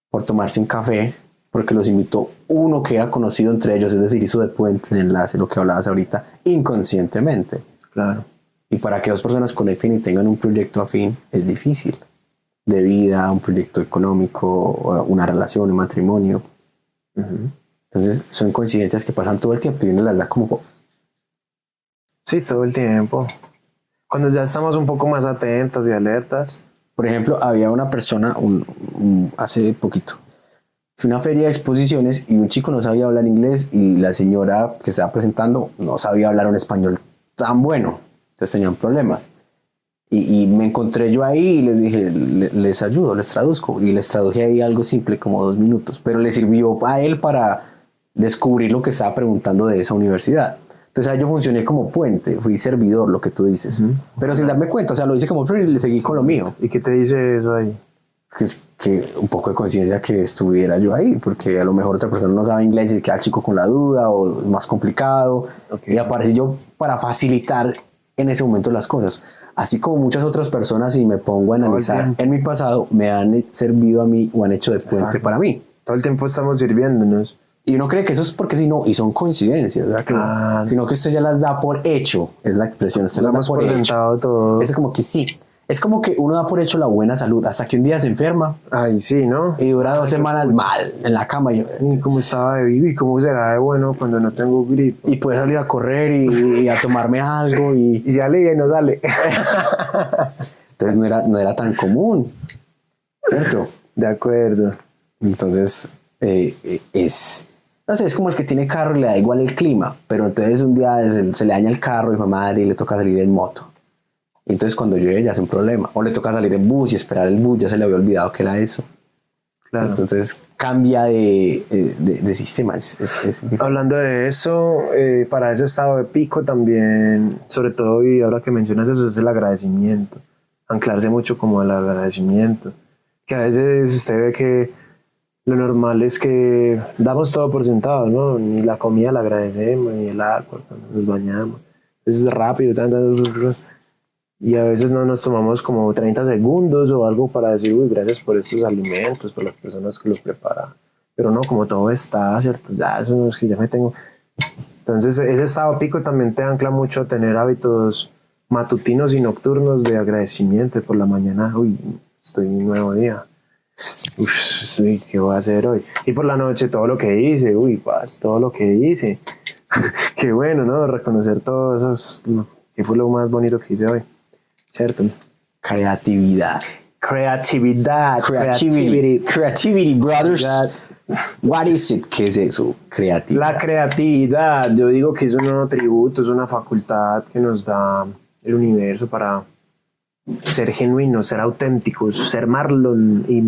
por tomarse un café, porque los invitó uno que era conocido entre ellos, es decir, hizo de puente, de enlace, lo que hablabas ahorita, inconscientemente. Claro. Y para que dos personas conecten y tengan un proyecto afín, es difícil. De vida, un proyecto económico, una relación, un matrimonio. Uh-huh. Entonces, son coincidencias que pasan todo el tiempo y uno las da como... Sí, todo el tiempo. Cuando ya estamos un poco más atentas y alertas. Por ejemplo, había una persona, hace poquito, fue a una feria de exposiciones y un chico no sabía hablar inglés y la señora que estaba presentando no sabía hablar un español tan bueno. Entonces tenían problemas. Y me encontré yo ahí y les dije, les ayudo, les traduzco. Y les traduje ahí algo simple, como 2 minutos. Pero le sirvió a él para descubrir lo que estaba preguntando de esa universidad. Entonces ahí yo funcioné como puente, fui servidor, lo que tú dices. Uh-huh. Pero sin darme cuenta, o sea, lo hice como y le seguí con lo mío. ¿Y qué te dice eso ahí? Que un poco de conciencia que estuviera yo ahí, porque a lo mejor otra persona no sabe inglés y queda el chico con la duda o es más complicado. Okay. Y aparecí yo para facilitar en ese momento las cosas. Así como muchas otras personas, y me pongo a analizar en mi pasado, me han servido a mí o han hecho de puente para mí. Todo el tiempo estamos sirviéndonos. Y uno cree que eso es porque si no, y son coincidencias, ¿verdad? Claro. Sino que usted ya las da por hecho, es la expresión. Usted las da por hecho. Todo. Es como que sí. Es como que uno da por hecho la buena salud hasta que un día se enferma. Ay, sí, ¿no? Y dura 2 semanas mal en la cama. ¿Y cómo estaba de vivo? ¿Y cómo será de bueno cuando no tengo gripe? Y poder salir a correr y a tomarme algo. Y sale y no sale. Entonces no era tan común, ¿cierto? De acuerdo. Entonces no sé, es como el que tiene carro y le da igual el clima, pero entonces un día se le daña el carro y madre y le toca salir en moto. Entonces cuando llueve ya es un problema. O le toca salir en bus y esperar el bus, ya se le había olvidado que era eso. Claro. Entonces cambia de sistema. Hablando de eso, para ese estado de pico también, sobre todo, y ahora que mencionas eso, es el agradecimiento. Anclarse mucho como el agradecimiento. Que a veces usted ve que lo normal es que damos todo por sentado, ¿no? Ni la comida la agradecemos, ni el agua, nos bañamos. Es rápido, y a veces no nos tomamos como 30 segundos o algo para decir, uy, gracias por estos alimentos, por las personas que los preparan. Pero no, como todo está, ¿cierto? Ya, eso no es que ya me tengo... Entonces, ese estado pico también te ancla mucho a tener hábitos matutinos y nocturnos de agradecimiento. Por la mañana, uy, estoy en un nuevo día. Uf, sí, ¿qué voy a hacer hoy? Y por la noche, todo lo que hice, uy, pues, todo lo que hice. Qué bueno, ¿no? Reconocer todo eso, que fue lo más bonito que hice hoy. ¿Cierto? Creatividad, brothers. What is it? ¿Qué es eso? Creatividad. La creatividad, yo digo que es un atributo, es una facultad que nos da el universo para ser genuinos, ser auténticos, ser Marlon y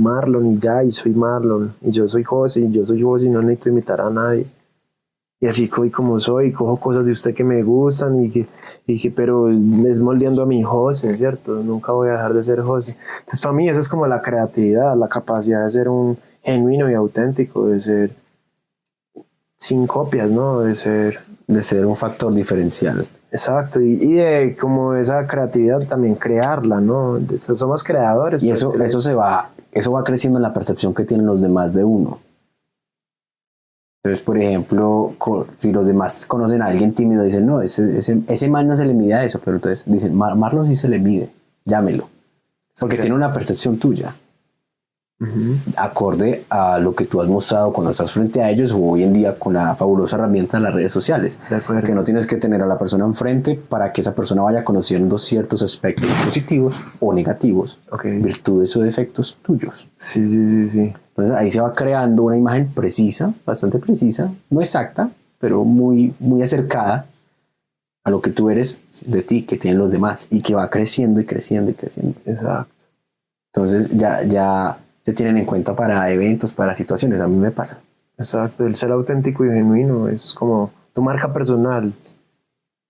ya, y soy Marlon, y yo soy José, y no necesito imitar a nadie. Y así como soy, cojo cosas de usted que me gustan pero es moldeando a mi José, ¿cierto? Nunca voy a dejar de ser José. Entonces para mí eso es como la creatividad, la capacidad de ser un genuino y auténtico, de ser sin copias, ¿no? De ser un factor diferencial. Exacto, y de como esa creatividad también crearla, ¿no? Somos creadores. Y eso va creciendo en la percepción que tienen los demás de uno. Entonces, por ejemplo, si los demás conocen a alguien tímido, dicen, no, ese man no se le mide a eso, pero entonces dicen, Marlon sí se le mide, llámelo. Porque tiene una percepción tuya. Acorde a lo que tú has mostrado cuando estás frente a ellos o hoy en día con la fabulosa herramienta de las redes sociales, que no tienes que tener a la persona enfrente para que esa persona vaya conociendo ciertos aspectos positivos o negativos, virtudes o defectos tuyos. Sí. Entonces ahí se va creando una imagen precisa, bastante precisa, no exacta, pero muy, muy acercada a lo que tú eres de ti, que tienen los demás, y que va creciendo y creciendo y creciendo. Exacto. Entonces ya te tienen en cuenta para eventos, para situaciones. A mí me pasa. Exacto, el ser auténtico y genuino es como tu marca personal.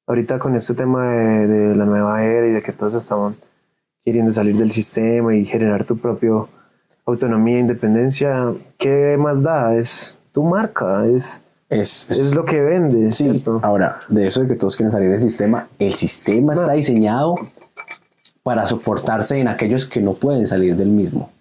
Ahorita con este tema de la nueva era y de que todos estaban queriendo salir del sistema y generar tu propia autonomía e independencia, ¿qué más da? Es tu marca, es lo que vende, sí, ¿cierto? Ahora, de eso de que todos quieren salir del sistema, el sistema está diseñado para soportarse en aquellos que no pueden salir del mismo.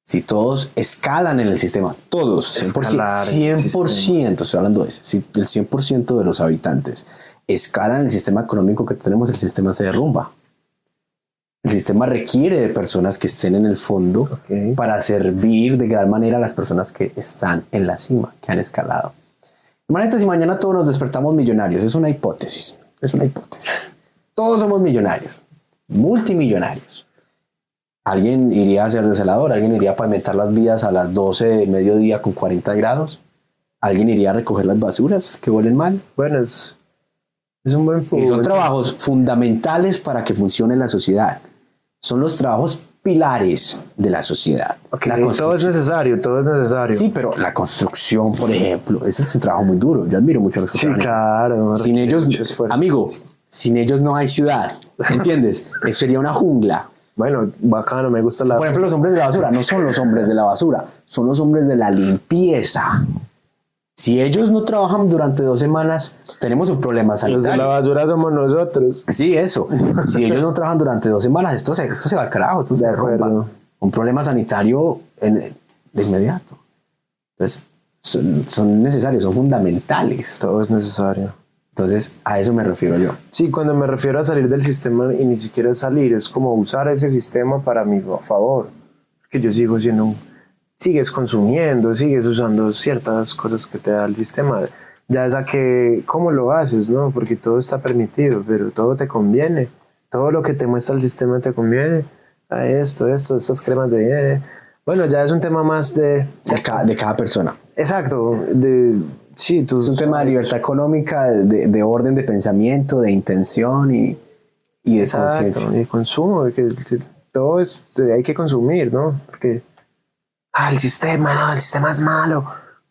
Si todos escalan en el sistema, todos, 100%, estoy hablando de eso, si el 100% de los habitantes escalan en el sistema económico que tenemos, el sistema se derrumba. El sistema requiere de personas que estén en el fondo para servir de gran manera a las personas que están en la cima, que han escalado. Imagínate si mañana todos nos despertamos millonarios, es una hipótesis. Todos somos millonarios, multimillonarios. Alguien iría a ser desalador, alguien iría a pavimentar las vías a las 12 del mediodía con 40 grados, alguien iría a recoger las basuras que huelen mal. Bueno, es un buen punto. Y son trabajos fundamentales para que funcione la sociedad. Son los trabajos pilares de la sociedad. Todo es necesario. Sí, pero la construcción, por ejemplo, ese es un trabajo muy duro. Yo admiro mucho a los constructores. Sí, claro. Sin ellos, amigo, sin ellos no hay ciudad. ¿Entiendes? Eso sería una jungla. Bueno, bacano, me gusta Por ejemplo, los hombres de la basura no son los hombres de la basura, son los hombres de la limpieza. Si ellos no trabajan durante 2 semanas, tenemos un problema sanitario. Los de la basura somos nosotros. Sí, eso. Si ellos no trabajan durante 2 semanas, esto se va al carajo. Esto se derrumba. Un problema sanitario de inmediato. Entonces, son necesarios, son fundamentales. Todo es necesario. Entonces, a eso me refiero yo. Sí, cuando me refiero a salir del sistema y ni siquiera salir, es como usar ese sistema para mi favor. Porque yo sigo siendo sigues consumiendo, sigues usando ciertas cosas que te da el sistema. Ya es a que, ¿cómo lo haces? ¿No? Porque todo está permitido, pero todo te conviene. Todo lo que te muestra el sistema te conviene. A estas cremas de... Bueno, ya es un tema más de cada persona. Exacto. Sí, es un tema de libertad económica, de orden de pensamiento, de intención y de conciencia. Y de consumo, de que todo hay que consumir, ¿no? Porque el sistema es malo.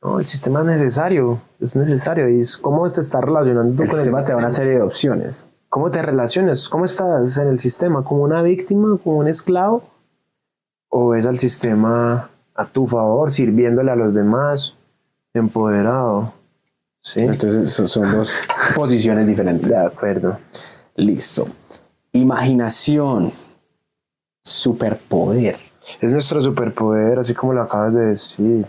No, el sistema es necesario. Y es cómo te estás relacionando tú con el sistema. El sistema te da una serie de opciones. ¿Cómo te relacionas? ¿Cómo estás en el sistema? ¿Como una víctima? ¿Como un esclavo? ¿O ves al sistema a tu favor, sirviéndole a los demás, empoderado? ¿Sí? Entonces son 2 posiciones diferentes. De acuerdo. Listo. Imaginación. Superpoder. Es nuestro superpoder, así como lo acabas de decir.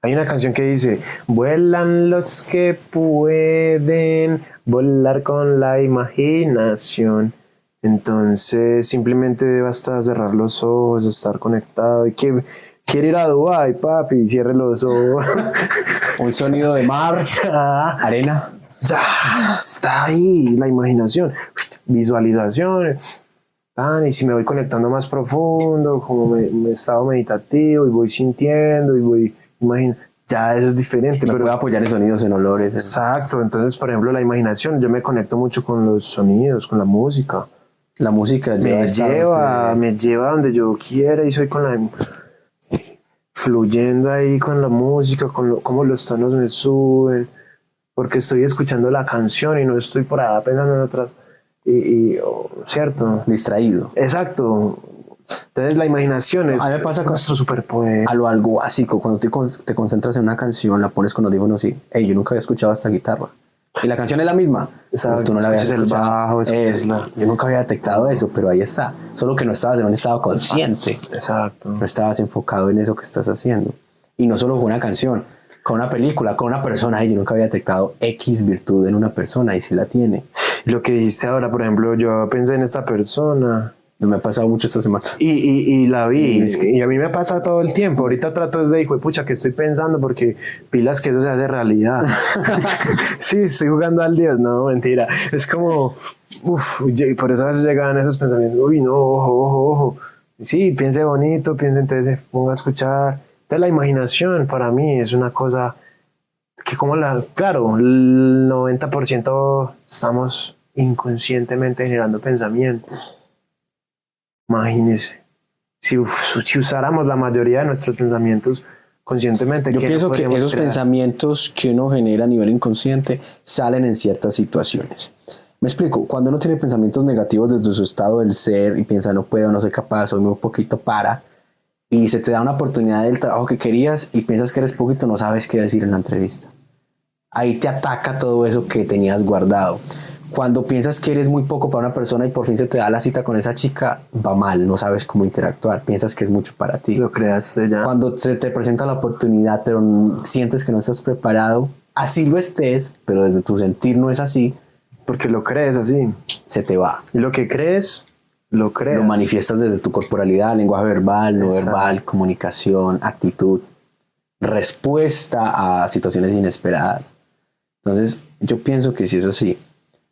Hay una canción que dice: vuelan los que pueden volar con la imaginación. Entonces simplemente basta cerrar los ojos, estar conectado. Y que quiere ir a Dubái, papi, cierre los ojos. Un sonido de mar, arena. Ya está ahí la imaginación, visualización. Y si me voy conectando más profundo, como me estado meditativo y voy sintiendo y voy imaginando, ya eso es diferente. Pero puedo apoyar en sonidos, en olores. Exacto. Entonces, por ejemplo, la imaginación, yo me conecto mucho con los sonidos, con la música. La música me lleva donde yo quiera y soy fluyendo ahí con la música, cómo los tonos me suben, porque estoy escuchando la canción y no estoy por allá pensando en otras, ¿cierto? Distraído. Exacto. Entonces la imaginación es nuestro superpoder. Algo básico, cuando te concentras en una canción, la pones con audífonos y, yo nunca había escuchado esta guitarra. Y la canción es la misma. Exacto. Tú no la habías escuchado. El bajo, yo nunca había detectado eso, pero ahí está. Solo que no estabas en un estado consciente. Exacto. No estabas enfocado en eso que estás haciendo. Y no solo con una canción, con una película, con una persona, y yo nunca había detectado X virtud en una persona y sí la tiene. Y lo que dijiste ahora, por ejemplo, yo pensé en esta persona. No me ha pasado mucho esta semana. Y la vi, y a mí me pasa todo el tiempo. Ahorita trato de hijo de pucha, que estoy pensando porque pilas que eso se hace realidad. Sí, estoy jugando al Dios, no, mentira. Es como, por eso a veces llegan esos pensamientos, uy, no, ojo. Sí, piense bonito, piense, entonces ponga a escuchar. Entonces la imaginación para mí es una cosa que claro, el 90% estamos inconscientemente generando pensamientos. Imagínese, si usáramos la mayoría de nuestros pensamientos conscientemente. Yo pienso que esos pensamientos que uno genera a nivel inconsciente salen en ciertas situaciones. Me explico, cuando uno tiene pensamientos negativos desde su estado del ser y piensa no puedo, no soy capaz, soy muy poquito para, y se te da una oportunidad del trabajo que querías y piensas que eres poquito, no sabes qué decir en la entrevista. Ahí te ataca todo eso que tenías guardado. Cuando piensas que eres muy poco para una persona y por fin se te da la cita con esa chica, va mal, no sabes cómo interactuar, piensas que es mucho para ti. Lo creaste ya. Cuando se te presenta la oportunidad, pero sientes que no estás preparado, así lo estés, pero desde tu sentir no es así. Porque lo crees así. Se te va. Y lo que crees, lo creas. Lo manifiestas desde tu corporalidad, lenguaje verbal, no verbal, comunicación, actitud, respuesta a situaciones inesperadas. Entonces, yo pienso que sí es así.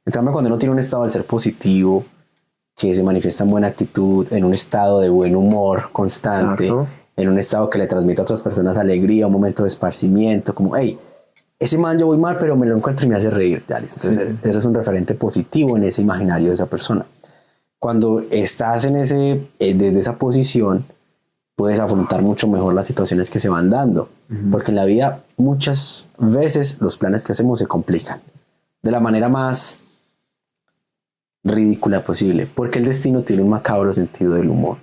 En cambio, cuando uno tiene un estado del ser positivo, que se manifiesta en buena actitud, en un estado de buen humor constante, exacto, en un estado que le transmite a otras personas alegría, un momento de esparcimiento, como, hey, ese man yo voy mal, pero me lo encuentro y me hace reír. Ya, entonces, eres un referente positivo en ese imaginario de esa persona. Cuando estás en desde esa posición, puedes afrontar mucho mejor las situaciones que se van dando. Porque en la vida muchas veces los planes que hacemos se complican de la manera más ridícula posible, porque el destino tiene un macabro sentido del humor.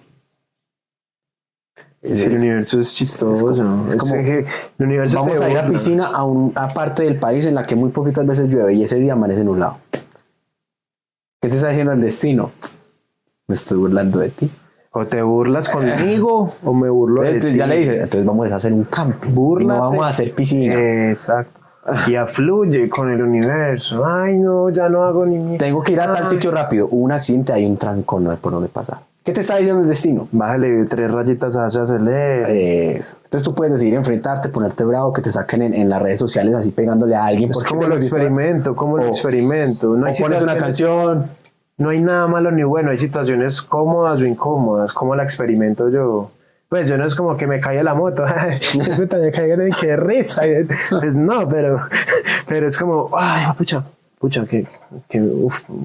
El universo es chistoso. Es como el universo vamos a ir a piscina a una parte del país en la que muy poquitas veces llueve y ese día amanece nublado. ¿Qué te está diciendo el destino? Me estoy burlando de ti. O te burlas conmigo o me burlo de ti. Ya le dice, entonces vamos a hacer un camping. Búrlate. No vamos a hacer piscina. Exacto. Y afluye con el universo. Ay, no, ya no hago ni... Tengo que ir a tal sitio rápido. Hubo un accidente, hay un trancón, no hay por dónde pasar. ¿Qué te está diciendo el destino? Bájale 3 rayitas hacia acelera. Entonces tú puedes decidir enfrentarte, ponerte bravo, que te saquen en las redes sociales así pegándole a alguien. Es como lo experimento, lo experimento. No hay pones una canción. No hay nada malo ni bueno, hay situaciones cómodas o incómodas. ¿Cómo la experimento yo? Pues yo no es como que me caiga la moto. ¡Qué risa! Pues no, pero es como, ay, pucha,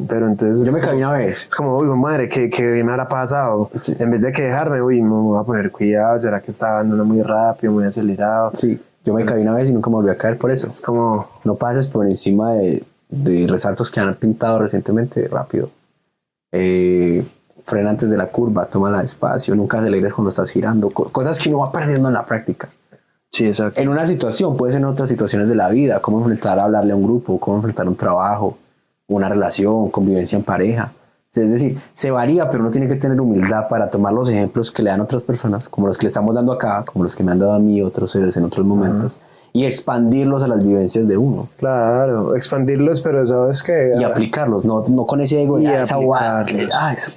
pero entonces... Yo me caí una vez. Es como, uy, madre, ¿qué me habrá pasado? Sí. En vez de que dejarme, uy, me voy a poner cuidado, ¿será que estaba andando muy rápido, muy acelerado? Sí, yo me caí una vez y nunca me volví a caer por eso. Es como... No pases por encima de resaltos que han pintado recientemente rápido. Frena antes de la curva, tómala despacio, nunca aceleres cuando estás girando, cosas que uno va perdiendo en la práctica. Sí, exacto. En una situación, puede ser en otras situaciones de la vida, cómo enfrentar a hablarle a un grupo, cómo enfrentar un trabajo, una relación, convivencia en pareja. Es decir, se varía, pero uno tiene que tener humildad para tomar los ejemplos que le dan otras personas, como los que le estamos dando acá, como los que me han dado a mí otros seres en otros momentos, y expandirlos a las vivencias de uno. Claro, expandirlos, pero sabes que... Y aplicarlos, no con ese ego de esa guada.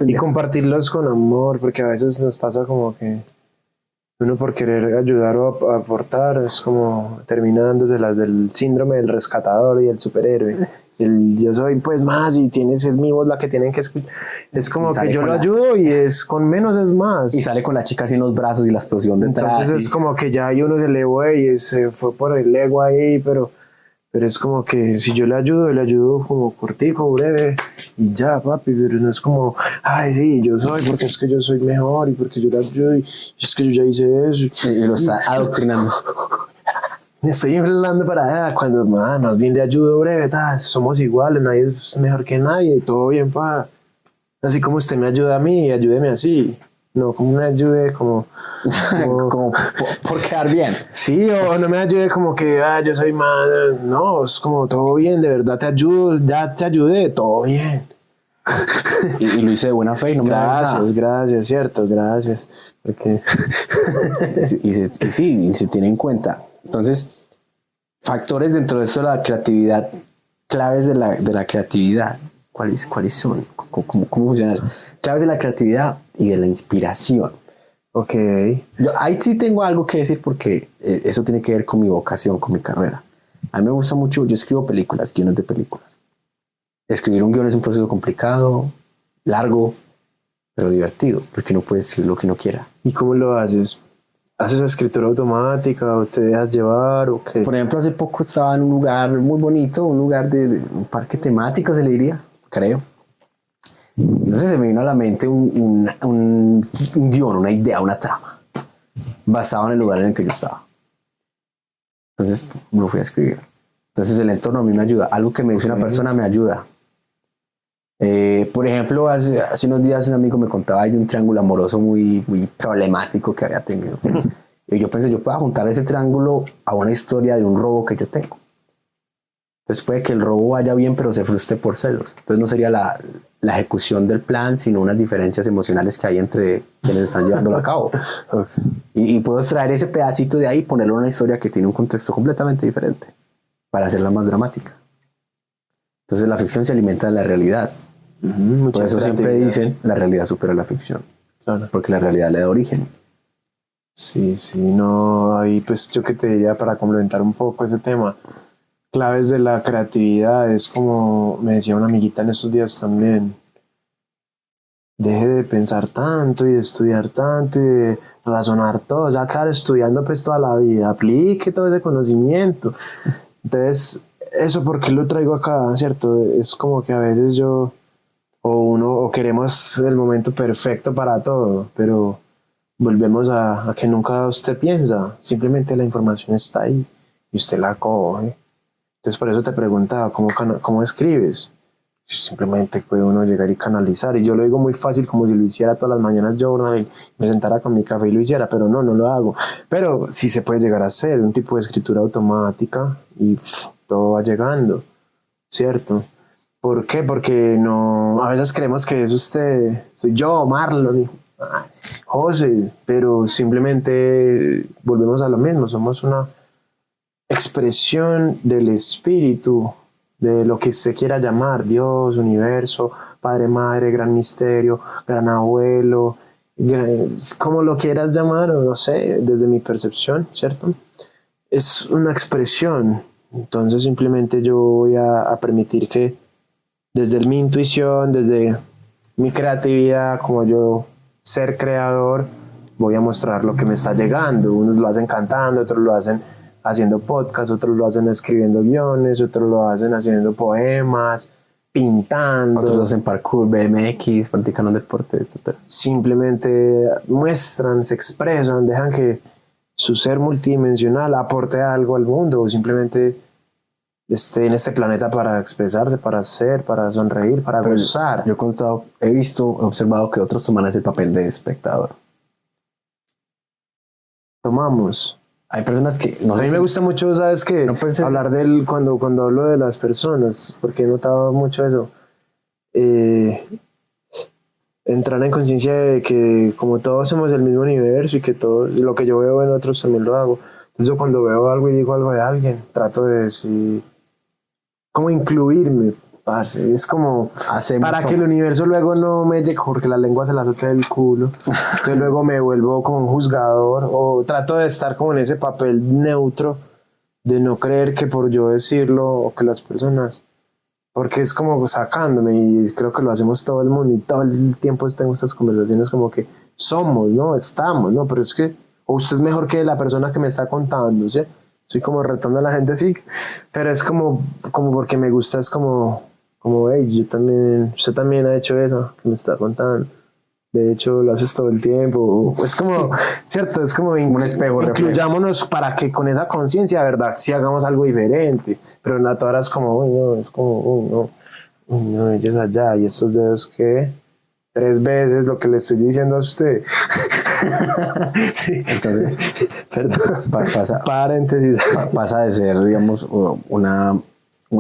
Y compartirlos con amor, porque a veces nos pasa como que uno por querer ayudar o aportar es como terminándose las del síndrome del rescatador y el superhéroe. Yo soy pues más y es mi voz la que tienen que escuchar. Es como que yo lo ayudo y es con menos es más. Y sale con la chica así en los brazos y la explosión detrás. Entonces es como que ya ahí uno se elevó y se fue por el ego ahí, pero es como que si yo le ayudo como cortico, breve y ya, papi, pero no es como, ay, sí, yo soy porque es que yo soy mejor y porque yo le ayudo y es que yo ya hice eso. Y lo está adoctrinando. Me estoy hablando para allá cuando más bien le ayudo breve, somos iguales, nadie es mejor que nadie, todo bien, pa. Así como usted me ayuda a mí, ayúdeme así. No, como me ayude como por quedar bien. Sí, o no me ayude como que yo soy más. No, es como todo bien, de verdad te ayudo, ya te ayudé, todo bien. y lo hice de buena fe y no me gracias, cierto, gracias. Porque... y se tiene en cuenta. Entonces, factores dentro de eso de la creatividad, claves de la creatividad. ¿Cuáles son? ¿Cómo funciona eso? Claves de la creatividad y de la inspiración. Ok. Yo ahí sí tengo algo que decir porque eso tiene que ver con mi vocación, con mi carrera. A mí me gusta mucho, yo escribo películas, guiones de películas. Escribir un guion es un proceso complicado, largo, pero divertido, porque uno puede escribir lo que uno quiera. ¿Y cómo lo haces? ¿Haces escritura automática o te dejas llevar o qué? Por ejemplo, hace poco estaba en un lugar muy bonito, un lugar de un parque temático, se le diría, creo. No sé, se me vino a la mente un guión, una idea, una trama, basado en el lugar en el que yo estaba. Entonces lo fui a escribir. Entonces el entorno a mí me ayuda. Algo que me dice una persona me ayuda. Por ejemplo, hace unos días un amigo me contaba de un triángulo amoroso muy problemático que había tenido. Y yo pensé, yo puedo juntar ese triángulo a una historia de un robo que yo tengo. Entonces puede que el robo vaya bien, pero se frustre por celos. Entonces no sería la ejecución del plan, sino unas diferencias emocionales que hay entre quienes están llevándolo a cabo. Okay. Y puedo extraer ese pedacito de ahí y ponerlo en una historia que tiene un contexto completamente diferente para hacerla más dramática. Entonces la ficción se alimenta de la realidad. Por eso siempre dicen la realidad supera la ficción. Claro. Porque la realidad le da origen. Sí, no, ahí pues yo que te diría para complementar un poco ese tema, claves de la creatividad, es como me decía una amiguita en estos días también, deje de pensar tanto y de estudiar tanto y de razonar todo, ya claro, estudiando pues toda la vida, aplique todo ese conocimiento. Entonces, eso porque lo traigo acá, ¿cierto? Es como que a veces o queremos el momento perfecto para todo, pero volvemos a que nunca usted piensa, simplemente la información está ahí y usted la coge. Entonces por eso te preguntaba, ¿cómo escribes? Simplemente puede uno llegar y canalizar, y yo lo digo muy fácil, como si lo hiciera todas las mañanas journal, me sentara con mi café y lo hiciera, pero no lo hago. Pero sí se puede llegar a hacer un tipo de escritura automática y todo va llegando, ¿cierto? ¿Por qué? Porque no, a veces creemos que es usted, soy yo, Marlon, José, pero simplemente volvemos a lo mismo, somos una expresión del espíritu, de lo que usted quiera llamar, Dios, universo, Padre, Madre, gran misterio, gran abuelo, como lo quieras llamar, no sé, desde mi percepción, ¿cierto? Es una expresión, entonces simplemente yo voy a permitir que desde mi intuición, desde mi creatividad, como yo ser creador, voy a mostrar lo que me está llegando. Unos lo hacen cantando, otros lo hacen haciendo podcast, otros lo hacen escribiendo guiones, otros lo hacen haciendo poemas, pintando. Otros hacen parkour, BMX, practican un deporte, etc. Simplemente muestran, se expresan, dejan que su ser multidimensional aporte algo al mundo, o simplemente esté en este planeta para expresarse, para hacer, para sonreír, para gozar. Yo he observado que otros toman ese papel de espectador. Tomamos. Hay personas que... No, a mí me gusta mucho, ¿sabes qué? No hablar cuando hablo de las personas, porque he notado mucho eso. Entrar en conciencia de que como todos somos el mismo universo y que todo lo que yo veo en otros también lo hago. Entonces yo cuando veo algo y digo algo de alguien, trato de decir... como incluirme, parce. Es como para que el universo luego no me llegue, porque la lengua se la suelte del culo. Entonces luego me vuelvo como un juzgador, o trato de estar como en ese papel neutro de no creer que por yo decirlo o que las personas, porque es como sacándome, y creo que lo hacemos todo el mundo y todo el tiempo tengo estas conversaciones como que somos, ¿no? Estamos, ¿no? Pero es que o usted es mejor que la persona que me está contando, ¿sí? Estoy como retando a la gente así, pero es como porque me gusta, es como hey, usted también ha hecho eso que me está contando, de hecho lo haces todo el tiempo, es como, cierto, es como un espejo, incluyámonos para que con esa conciencia, de verdad, sí hagamos algo diferente, pero en la toda es como, uy, no, es como, uy, no, ellos allá, y estos dedos que 3 veces lo que le estoy diciendo a usted. Sí. Entonces, perdón, paréntesis. Pasa de ser, digamos, una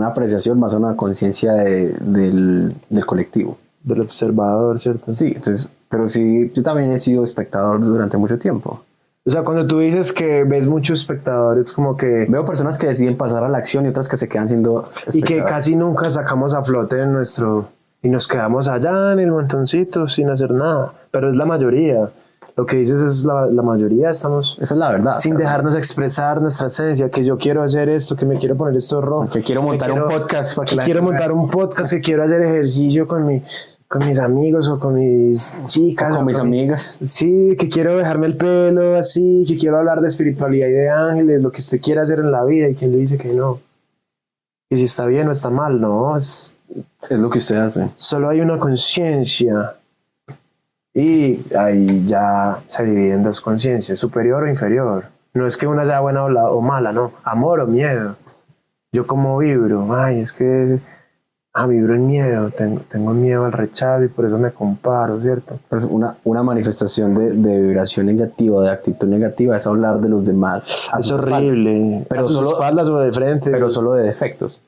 apreciación más a una conciencia del colectivo. Del observador, ¿cierto? Sí, entonces, pero sí, yo también he sido espectador durante mucho tiempo. O sea, cuando tú dices que ves muchos espectadores, como que... Veo personas que deciden pasar a la acción y otras que se quedan siendo Y que casi nunca sacamos a flote en nuestro... Y nos quedamos allá en el montoncito sin hacer nada. Pero es la mayoría. Lo que dices es la mayoría. Estamos Eso es la verdad. sin dejarnos expresar nuestra esencia. Que yo quiero hacer esto, que me quiero poner esto rojo. Que quiero montar un podcast. Para que quiero montar un podcast, que quiero hacer ejercicio con mis amigos o con mis chicas. O con mis amigas. Sí, que quiero dejarme el pelo así, que quiero hablar de espiritualidad y de ángeles, lo que usted quiera hacer en la vida. Y quien le dice que no. Y si está bien o está mal, no. Es lo que usted hace. Solo hay una conciencia. Y ahí ya se dividen dos conciencias, superior o inferior. No es que una sea buena o mala, no. Amor o miedo. Yo como vibro. Ay, es que... vibro en miedo. Tengo miedo al rechazo y por eso me comparo, ¿cierto? Pero una manifestación de vibración negativa, de actitud negativa, es hablar de los demás. Es horrible. Pero a sus solo, espaldas o de frente. Pero solo de defectos.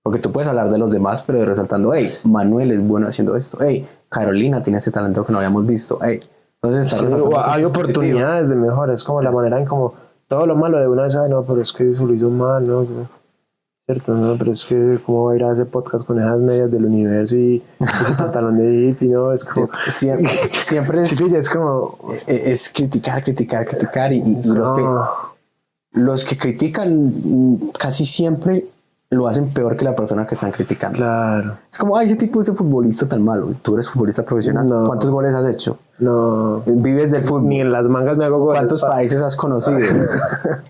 Porque tú puedes hablar de los demás, pero resaltando, hey, Manuel es bueno haciendo esto. Hey, Carolina tiene ese talento que no habíamos visto. Hey, entonces está resaltando. Hay oportunidades de mejora. Es como la manera en como todo lo malo de una vez, no, pero es que eso lo hizo mal, ¿no? Cierto, no, pero es que cómo va a ir a hacer podcast con esas medias del universo y ese pantalón de hippie, ¿no? Es como... Siempre es... Sí, es como... Es criticar y los que critican casi siempre lo hacen peor que la persona que están criticando. Claro. Es como, ese tipo es futbolista tan malo. Tú eres futbolista profesional. No. ¿Cuántos goles has hecho? No. Vives del fútbol. Ni en las mangas me hago goles. ¿Cuántos países has conocido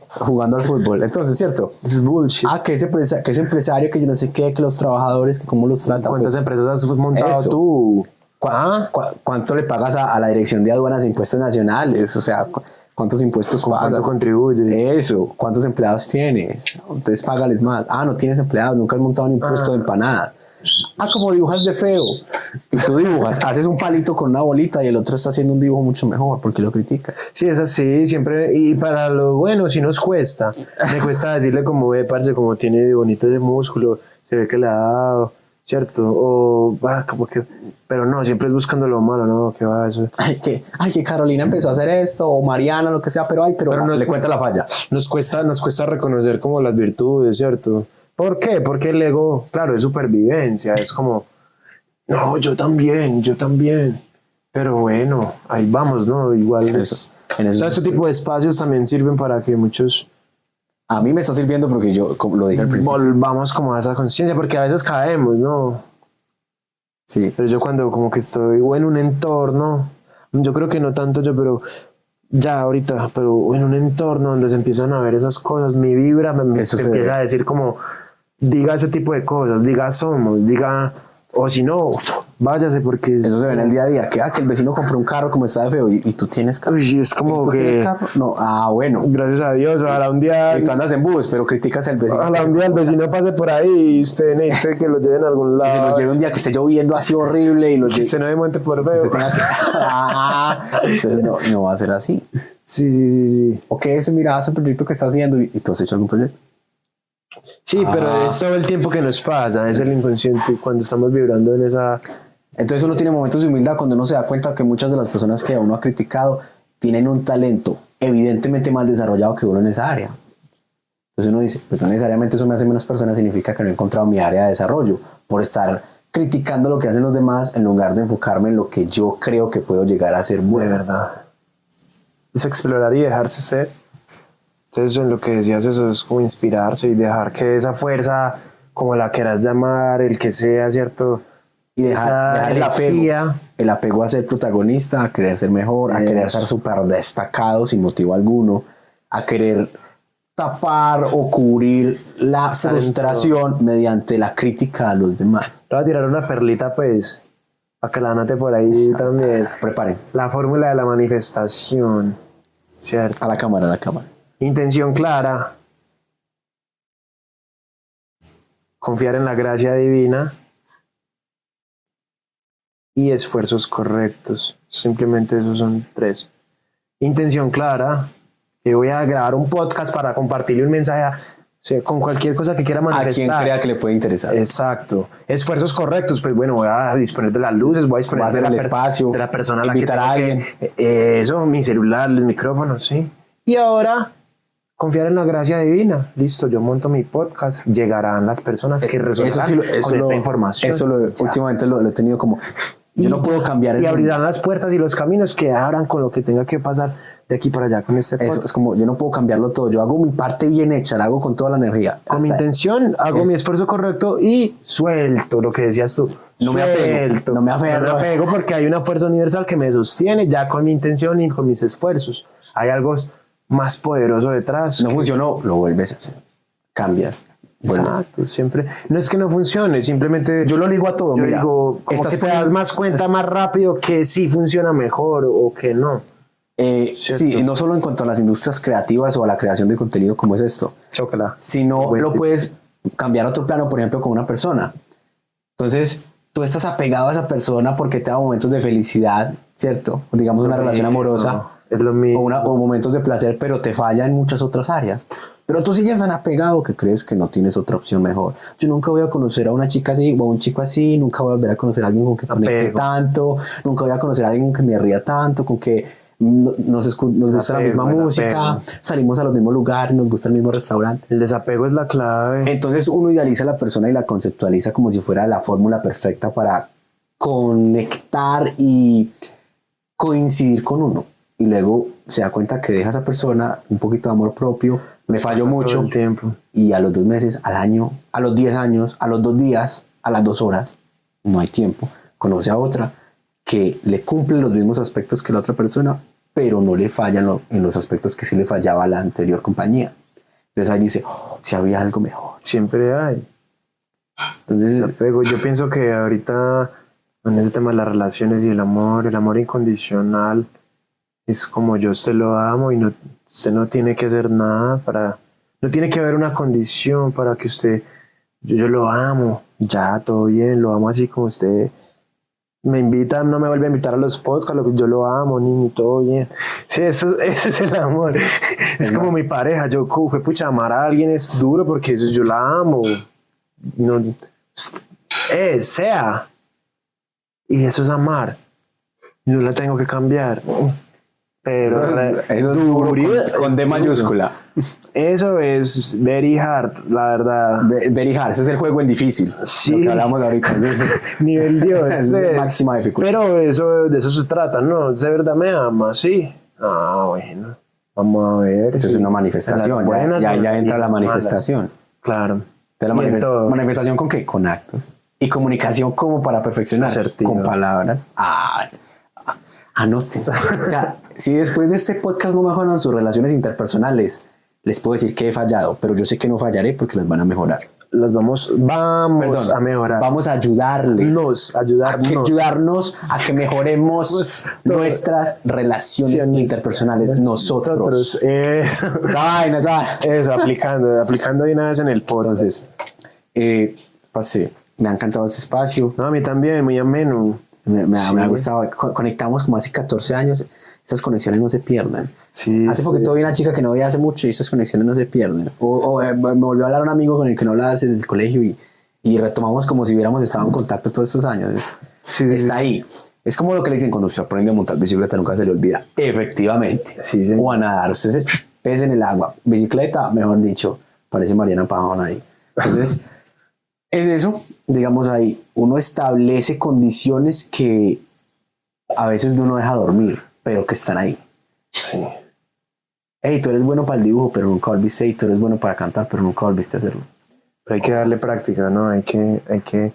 jugando al fútbol? Entonces, ¿cierto? Es bullshit. Que ese empresario, que yo no sé qué, que los trabajadores, que cómo los tratan. ¿Cuántas empresas has montado tú? ¿Cuánto le pagas a la Dirección de Aduanas e Impuestos Nacionales? O sea, ¿cuántos impuestos pagas? ¿Cuánto contribuye? Eso. ¿Cuántos empleados tienes? Entonces págales más. No tienes empleados, nunca has montado un impuesto de empanada. Como dibujas de feo. Y tú dibujas, haces un palito con una bolita y el otro está haciendo un dibujo mucho mejor porque lo criticas. Sí, es así, siempre. Y para lo bueno, sí nos cuesta. Me cuesta decirle como ve, parce, como tiene bonito ese músculo, se ve que le ha dado, ¿cierto? O como que... Pero no, siempre es buscando lo malo, ¿no? ¿Qué va eso? Que Carolina empezó a hacer esto, o Mariana, lo que sea, pero le cuenta la falla. Nos cuesta reconocer como las virtudes, ¿cierto? ¿Por qué? Porque el ego, claro, es supervivencia, es como, no, yo también. Pero bueno, ahí vamos, ¿no? Igual este tipo de espacios también sirven para que muchos... A mí me está sirviendo porque yo, como lo dije al principio, volvamos como a esa conciencia, porque a veces caemos, ¿no? Sí. Pero yo cuando como que estoy en un entorno, yo creo que no tanto yo, pero ya ahorita, pero en un entorno donde se empiezan a ver esas cosas, mi vibra me empieza a decir como, diga ese tipo de cosas, diga somos, diga, o si no, váyase porque... Eso se ve en el día a día, que el vecino compró un carro como está de feo y tú tienes carro. Uy, es como ¿Tú tienes carro? No, bueno. Gracias a Dios, ojalá un día... Y tú andas en bus, pero criticas al vecino. Ojalá un día el vecino pase por ahí y usted necesite que lo lleven a algún lado. Y que lo lleve un día que esté lloviendo así horrible y lo lleve... Se no me monte por feo. Entonces no va a ser así. Sí. O que mira, ese proyecto que estás haciendo y tú has hecho algún proyecto. Sí, pero es todo el tiempo que nos pasa, es el inconsciente cuando estamos vibrando en esa... Entonces uno tiene momentos de humildad cuando uno se da cuenta que muchas de las personas que uno ha criticado tienen un talento evidentemente más desarrollado que uno en esa área. Entonces uno dice, pues no necesariamente eso me hace menos persona, significa que no he encontrado mi área de desarrollo por estar criticando lo que hacen los demás en lugar de enfocarme en lo que yo creo que puedo llegar a ser bueno. De verdad. Es explorar y dejarse ser. Entonces en lo que decías eso es como inspirarse y dejar que esa fuerza, como la quieras llamar, el que sea, ¿cierto? Y dejar el apego a ser protagonista, a querer ser mejor, a querer ser súper destacado sin motivo alguno, a querer tapar o cubrir la frustración mediante la crítica a los demás. Te voy a tirar una perlita pues, para que la anote por ahí también. Preparen. La fórmula de la manifestación, ¿cierto? A la cámara. Intención clara. Confiar en la gracia divina. Y esfuerzos correctos. Simplemente esos son 3. Intención clara. Que voy a grabar un podcast para compartirle un mensaje Sí, con cualquier cosa que quiera a manifestar. quien crea que le puede interesar. Exacto. Esfuerzos correctos, pues bueno, voy a disponer de las luces, voy a disponer Va a hacer el espacio, de la persona a la que invitar tengo a alguien. eso, mi celular, los micrófonos, sí. Y ahora, confiar en la gracia divina. Listo, yo monto mi podcast, llegarán las personas que resolverán con esta información. Eso últimamente lo he tenido como... Yo no puedo cambiar el y mundo. abrirán las puertas y los caminos que abran con lo que tenga que pasar de aquí para allá con este podcast. Eso es como, yo no puedo cambiarlo todo. Yo hago mi parte bien hecha, la hago con toda la energía. Con mi intención, hago mi esfuerzo correcto y suelto lo que decías tú. No me apego, no me aferro. No me apego porque hay una fuerza universal que me sostiene ya con mi intención y con mis esfuerzos. Hay algo más poderoso detrás. No funcionó, lo vuelves a hacer. Cambias. Exacto, siempre. No es que no funcione, simplemente. Yo lo ligo a todo. Yo mira, digo, como que te das más cuenta más rápido que sí funciona mejor o que no. Sí, no solo en cuanto a las industrias creativas o a la creación de contenido como es esto, Chócala. sino lo puedes cambiar a otro plano, por ejemplo, con una persona. Entonces, tú estás apegado a esa persona porque te da momentos de felicidad, ¿cierto? Digamos una relación amorosa. Es lo mismo. O momentos de placer, pero te falla en muchas otras áreas. Pero tú sigues tan apegado que crees que no tienes otra opción mejor. Yo nunca voy a conocer a una chica así o a un chico así, nunca voy a volver a conocer a alguien con que conecte tanto, nunca voy a conocer a alguien con que me ría tanto, con que nos gusta la misma música, salimos a los mismos lugares, nos gusta el mismo restaurante. El desapego es la clave. Entonces uno idealiza a la persona y la conceptualiza como si fuera la fórmula perfecta para conectar y coincidir con uno. Y luego se da cuenta que deja a esa persona un poquito de amor propio, me falló mucho, y a los 2 meses, al año, a los 10 años, a los 2 días, a las 2 horas, no hay tiempo, conoce a otra que le cumple los mismos aspectos que la otra persona, pero no le fallan en los aspectos que sí le fallaba a la anterior compañía. Entonces ahí dice, si había algo mejor. Siempre hay. Entonces, yo pienso que ahorita en ese tema de las relaciones y el amor incondicional, es como yo usted lo amo y no, usted no tiene que hacer nada no tiene que haber una condición para que usted, yo lo amo, ya, todo bien, lo amo así como usted me invita, no me vuelve a invitar a los podcasts, yo lo amo, niño, todo bien. Sí, ese es el amor. Es como mi pareja, pucha, amar a alguien es duro porque yo la amo. No, sea. Y eso es amar. Yo la tengo que cambiar. Pero eso es duro con D mayúscula. Eso es very hard, la verdad. Very hard, ese es el juego en difícil. Sí. Lo que hablamos ahorita. Nivel Dios. Es de máxima dificultad. Pero de eso se trata, ¿no? ¿De verdad me ama? Sí. Ah, bueno. Vamos a ver. Eso es una manifestación. Ya entra la manifestación. Malas. Claro. La manifestación ¿con qué? Con actos. Y comunicación como para perfeccionar. Asertivo. Con palabras. Anoten. O sea, si después de este podcast no mejoran sus relaciones interpersonales, les puedo decir que he fallado, pero yo sé que no fallaré porque las van a mejorar. Vamos a mejorar. Vamos a ayudarles. Ayudarnos a que mejoremos nuestras relaciones interpersonales. Nosotros. Eso. Eso, aplicando de una vez en el podcast. Entonces, me ha encantado este espacio. No, a mí también, muy ameno. Me ha gustado. Conectamos como hace 14 años. Esas conexiones no se pierden. Sí, hace poquito vi una chica que no veía hace mucho y esas conexiones no se pierden. Me volvió a hablar un amigo con el que no hablaba desde el colegio y retomamos como si hubiéramos estado en contacto todos estos años. Está ahí. Es como lo que le dicen cuando usted aprende a montar bicicleta, nunca se le olvida. Efectivamente. Sí. O a nadar. Usted se pesa en el agua. Bicicleta, mejor dicho, parece Mariana Pajón ahí. Entonces, es eso. Digamos ahí, uno establece condiciones que a veces uno deja dormir, pero que están ahí. Sí. Hey, tú eres bueno para el dibujo, pero nunca volviste. Hey, tú eres bueno para cantar, pero nunca volviste a hacerlo. Pero hay que darle práctica, ¿no? Hay que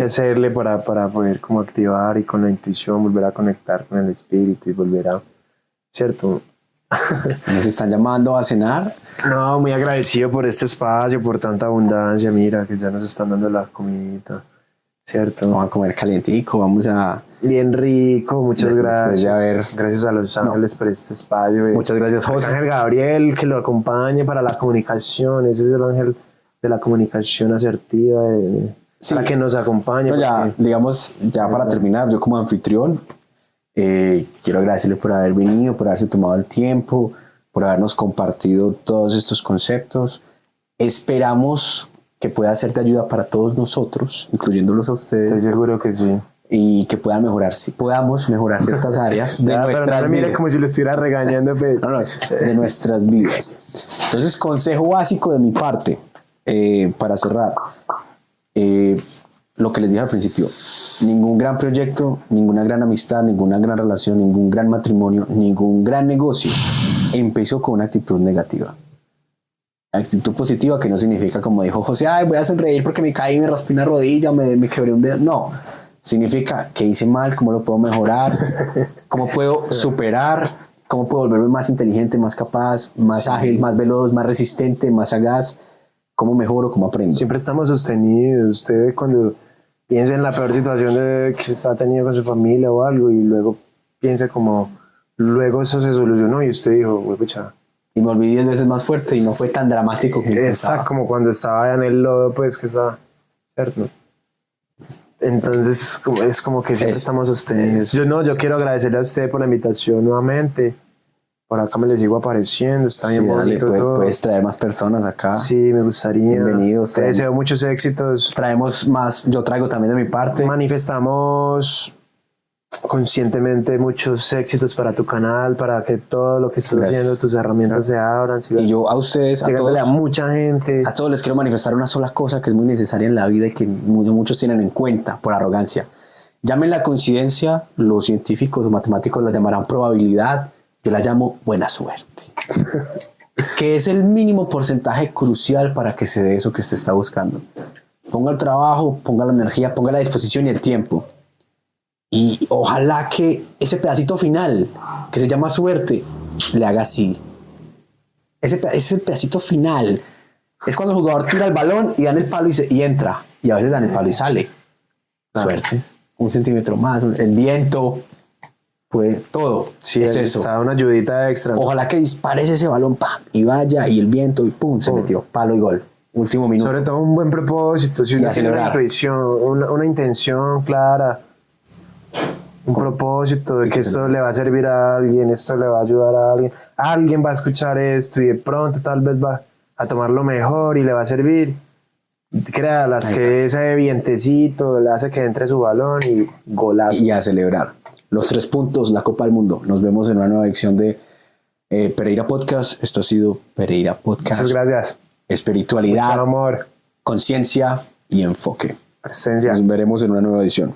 hacerle para poder como activar y con la intuición volver a conectar con el espíritu y volver a... ¿Cierto? ¿Nos están llamando a cenar? No, muy agradecido por este espacio, por tanta abundancia. Mira, que ya nos están dando la comidita, ¿cierto? Vamos a comer calientico, vamos a... Bien rico, muchas gracias. De gracias a Los Ángeles por este espacio. Muchas gracias, José. Ángel Gabriel, que lo acompañe para la comunicación. Ese es el ángel de la comunicación asertiva, para que nos acompañe. No, digamos, para terminar, yo como anfitrión, quiero agradecerle por haber venido, por haberse tomado el tiempo, por habernos compartido todos estos conceptos. Esperamos que pueda ser de ayuda para todos nosotros, incluyéndolos a ustedes. Estoy seguro que sí. Y que podamos mejorar ciertas áreas de Ya, nuestras pero no me mire vidas. como si lo estuviera regañando. Pero... No, es de nuestras vidas. Entonces, consejo básico de mi parte, para cerrar. Lo que les dije al principio, ningún gran proyecto, ninguna gran amistad, ninguna gran relación, ningún gran matrimonio, ningún gran negocio empezó con una actitud negativa. Actitud positiva, que no significa, como dijo José, ay, voy a sonreír porque me caí, me raspé una rodilla, me quebré un dedo. No, significa que hice mal, cómo lo puedo mejorar, cómo puedo superar, cómo puedo volverme más inteligente, más capaz, más ágil, más veloz, más resistente, más sagaz. ¿Cómo mejoro? ¿Cómo aprendo? Siempre estamos sostenidos. Usted cuando piensa en la peor situación que está teniendo con su familia o algo y luego piensa como, luego eso se solucionó y usted dijo, güey, pucha. Y me volví 10 veces más fuerte y no fue tan dramático como Exacto, como cuando estaba en el lodo, pues que estaba, ¿cierto? Entonces es como que siempre estamos sostenidos. Yo quiero agradecerle a usted por la invitación nuevamente. Por acá me les sigo apareciendo, está bien bonito. Puedes traer más personas acá. Sí, me gustaría. Bienvenidos. Te deseo muchos éxitos. Traemos más, yo traigo también de mi parte. Manifestamos conscientemente muchos éxitos para tu canal, para que todo lo que estás haciendo, tus herramientas se abran. ¿Sí? Y yo a ustedes, a todos, a mucha gente. A todos les quiero manifestar una sola cosa que es muy necesaria en la vida y que muchos tienen en cuenta por arrogancia. Llámenla coincidencia, los científicos o matemáticos la llamarán probabilidad. Yo la llamo buena suerte, que es el mínimo porcentaje crucial para que se dé eso que usted está buscando. Ponga el trabajo, ponga la energía, ponga la disposición y el tiempo. Y ojalá que ese pedacito final, que se llama suerte, le haga así. Ese pedacito final es cuando el jugador tira el balón y dan el palo y entra. Y a veces dan el palo y sale. Suerte. 1 centímetro más, el viento... Fue todo. Sí, es eso. Está una ayudita extra. Ojalá que dispares ese balón, ¡pam! Y vaya, y el viento, y ¡pum! Se metió. Palo y gol. Último minuto. Sobre todo un buen propósito. Si uno tiene una intuición, una intención clara, un propósito de que esto le va a servir a alguien, esto le va a ayudar a alguien. Alguien va a escuchar esto y de pronto tal vez va a tomarlo mejor y le va a servir. Créalas que ese vientecito le hace que entre su balón y golazo. Y a celebrar. Los 3 puntos, la Copa del Mundo. Nos vemos en una nueva edición de Pereira Podcast. Esto ha sido Pereira Podcast. Muchas gracias. Espiritualidad, mucho amor, conciencia y enfoque. Presencia. Nos veremos en una nueva edición.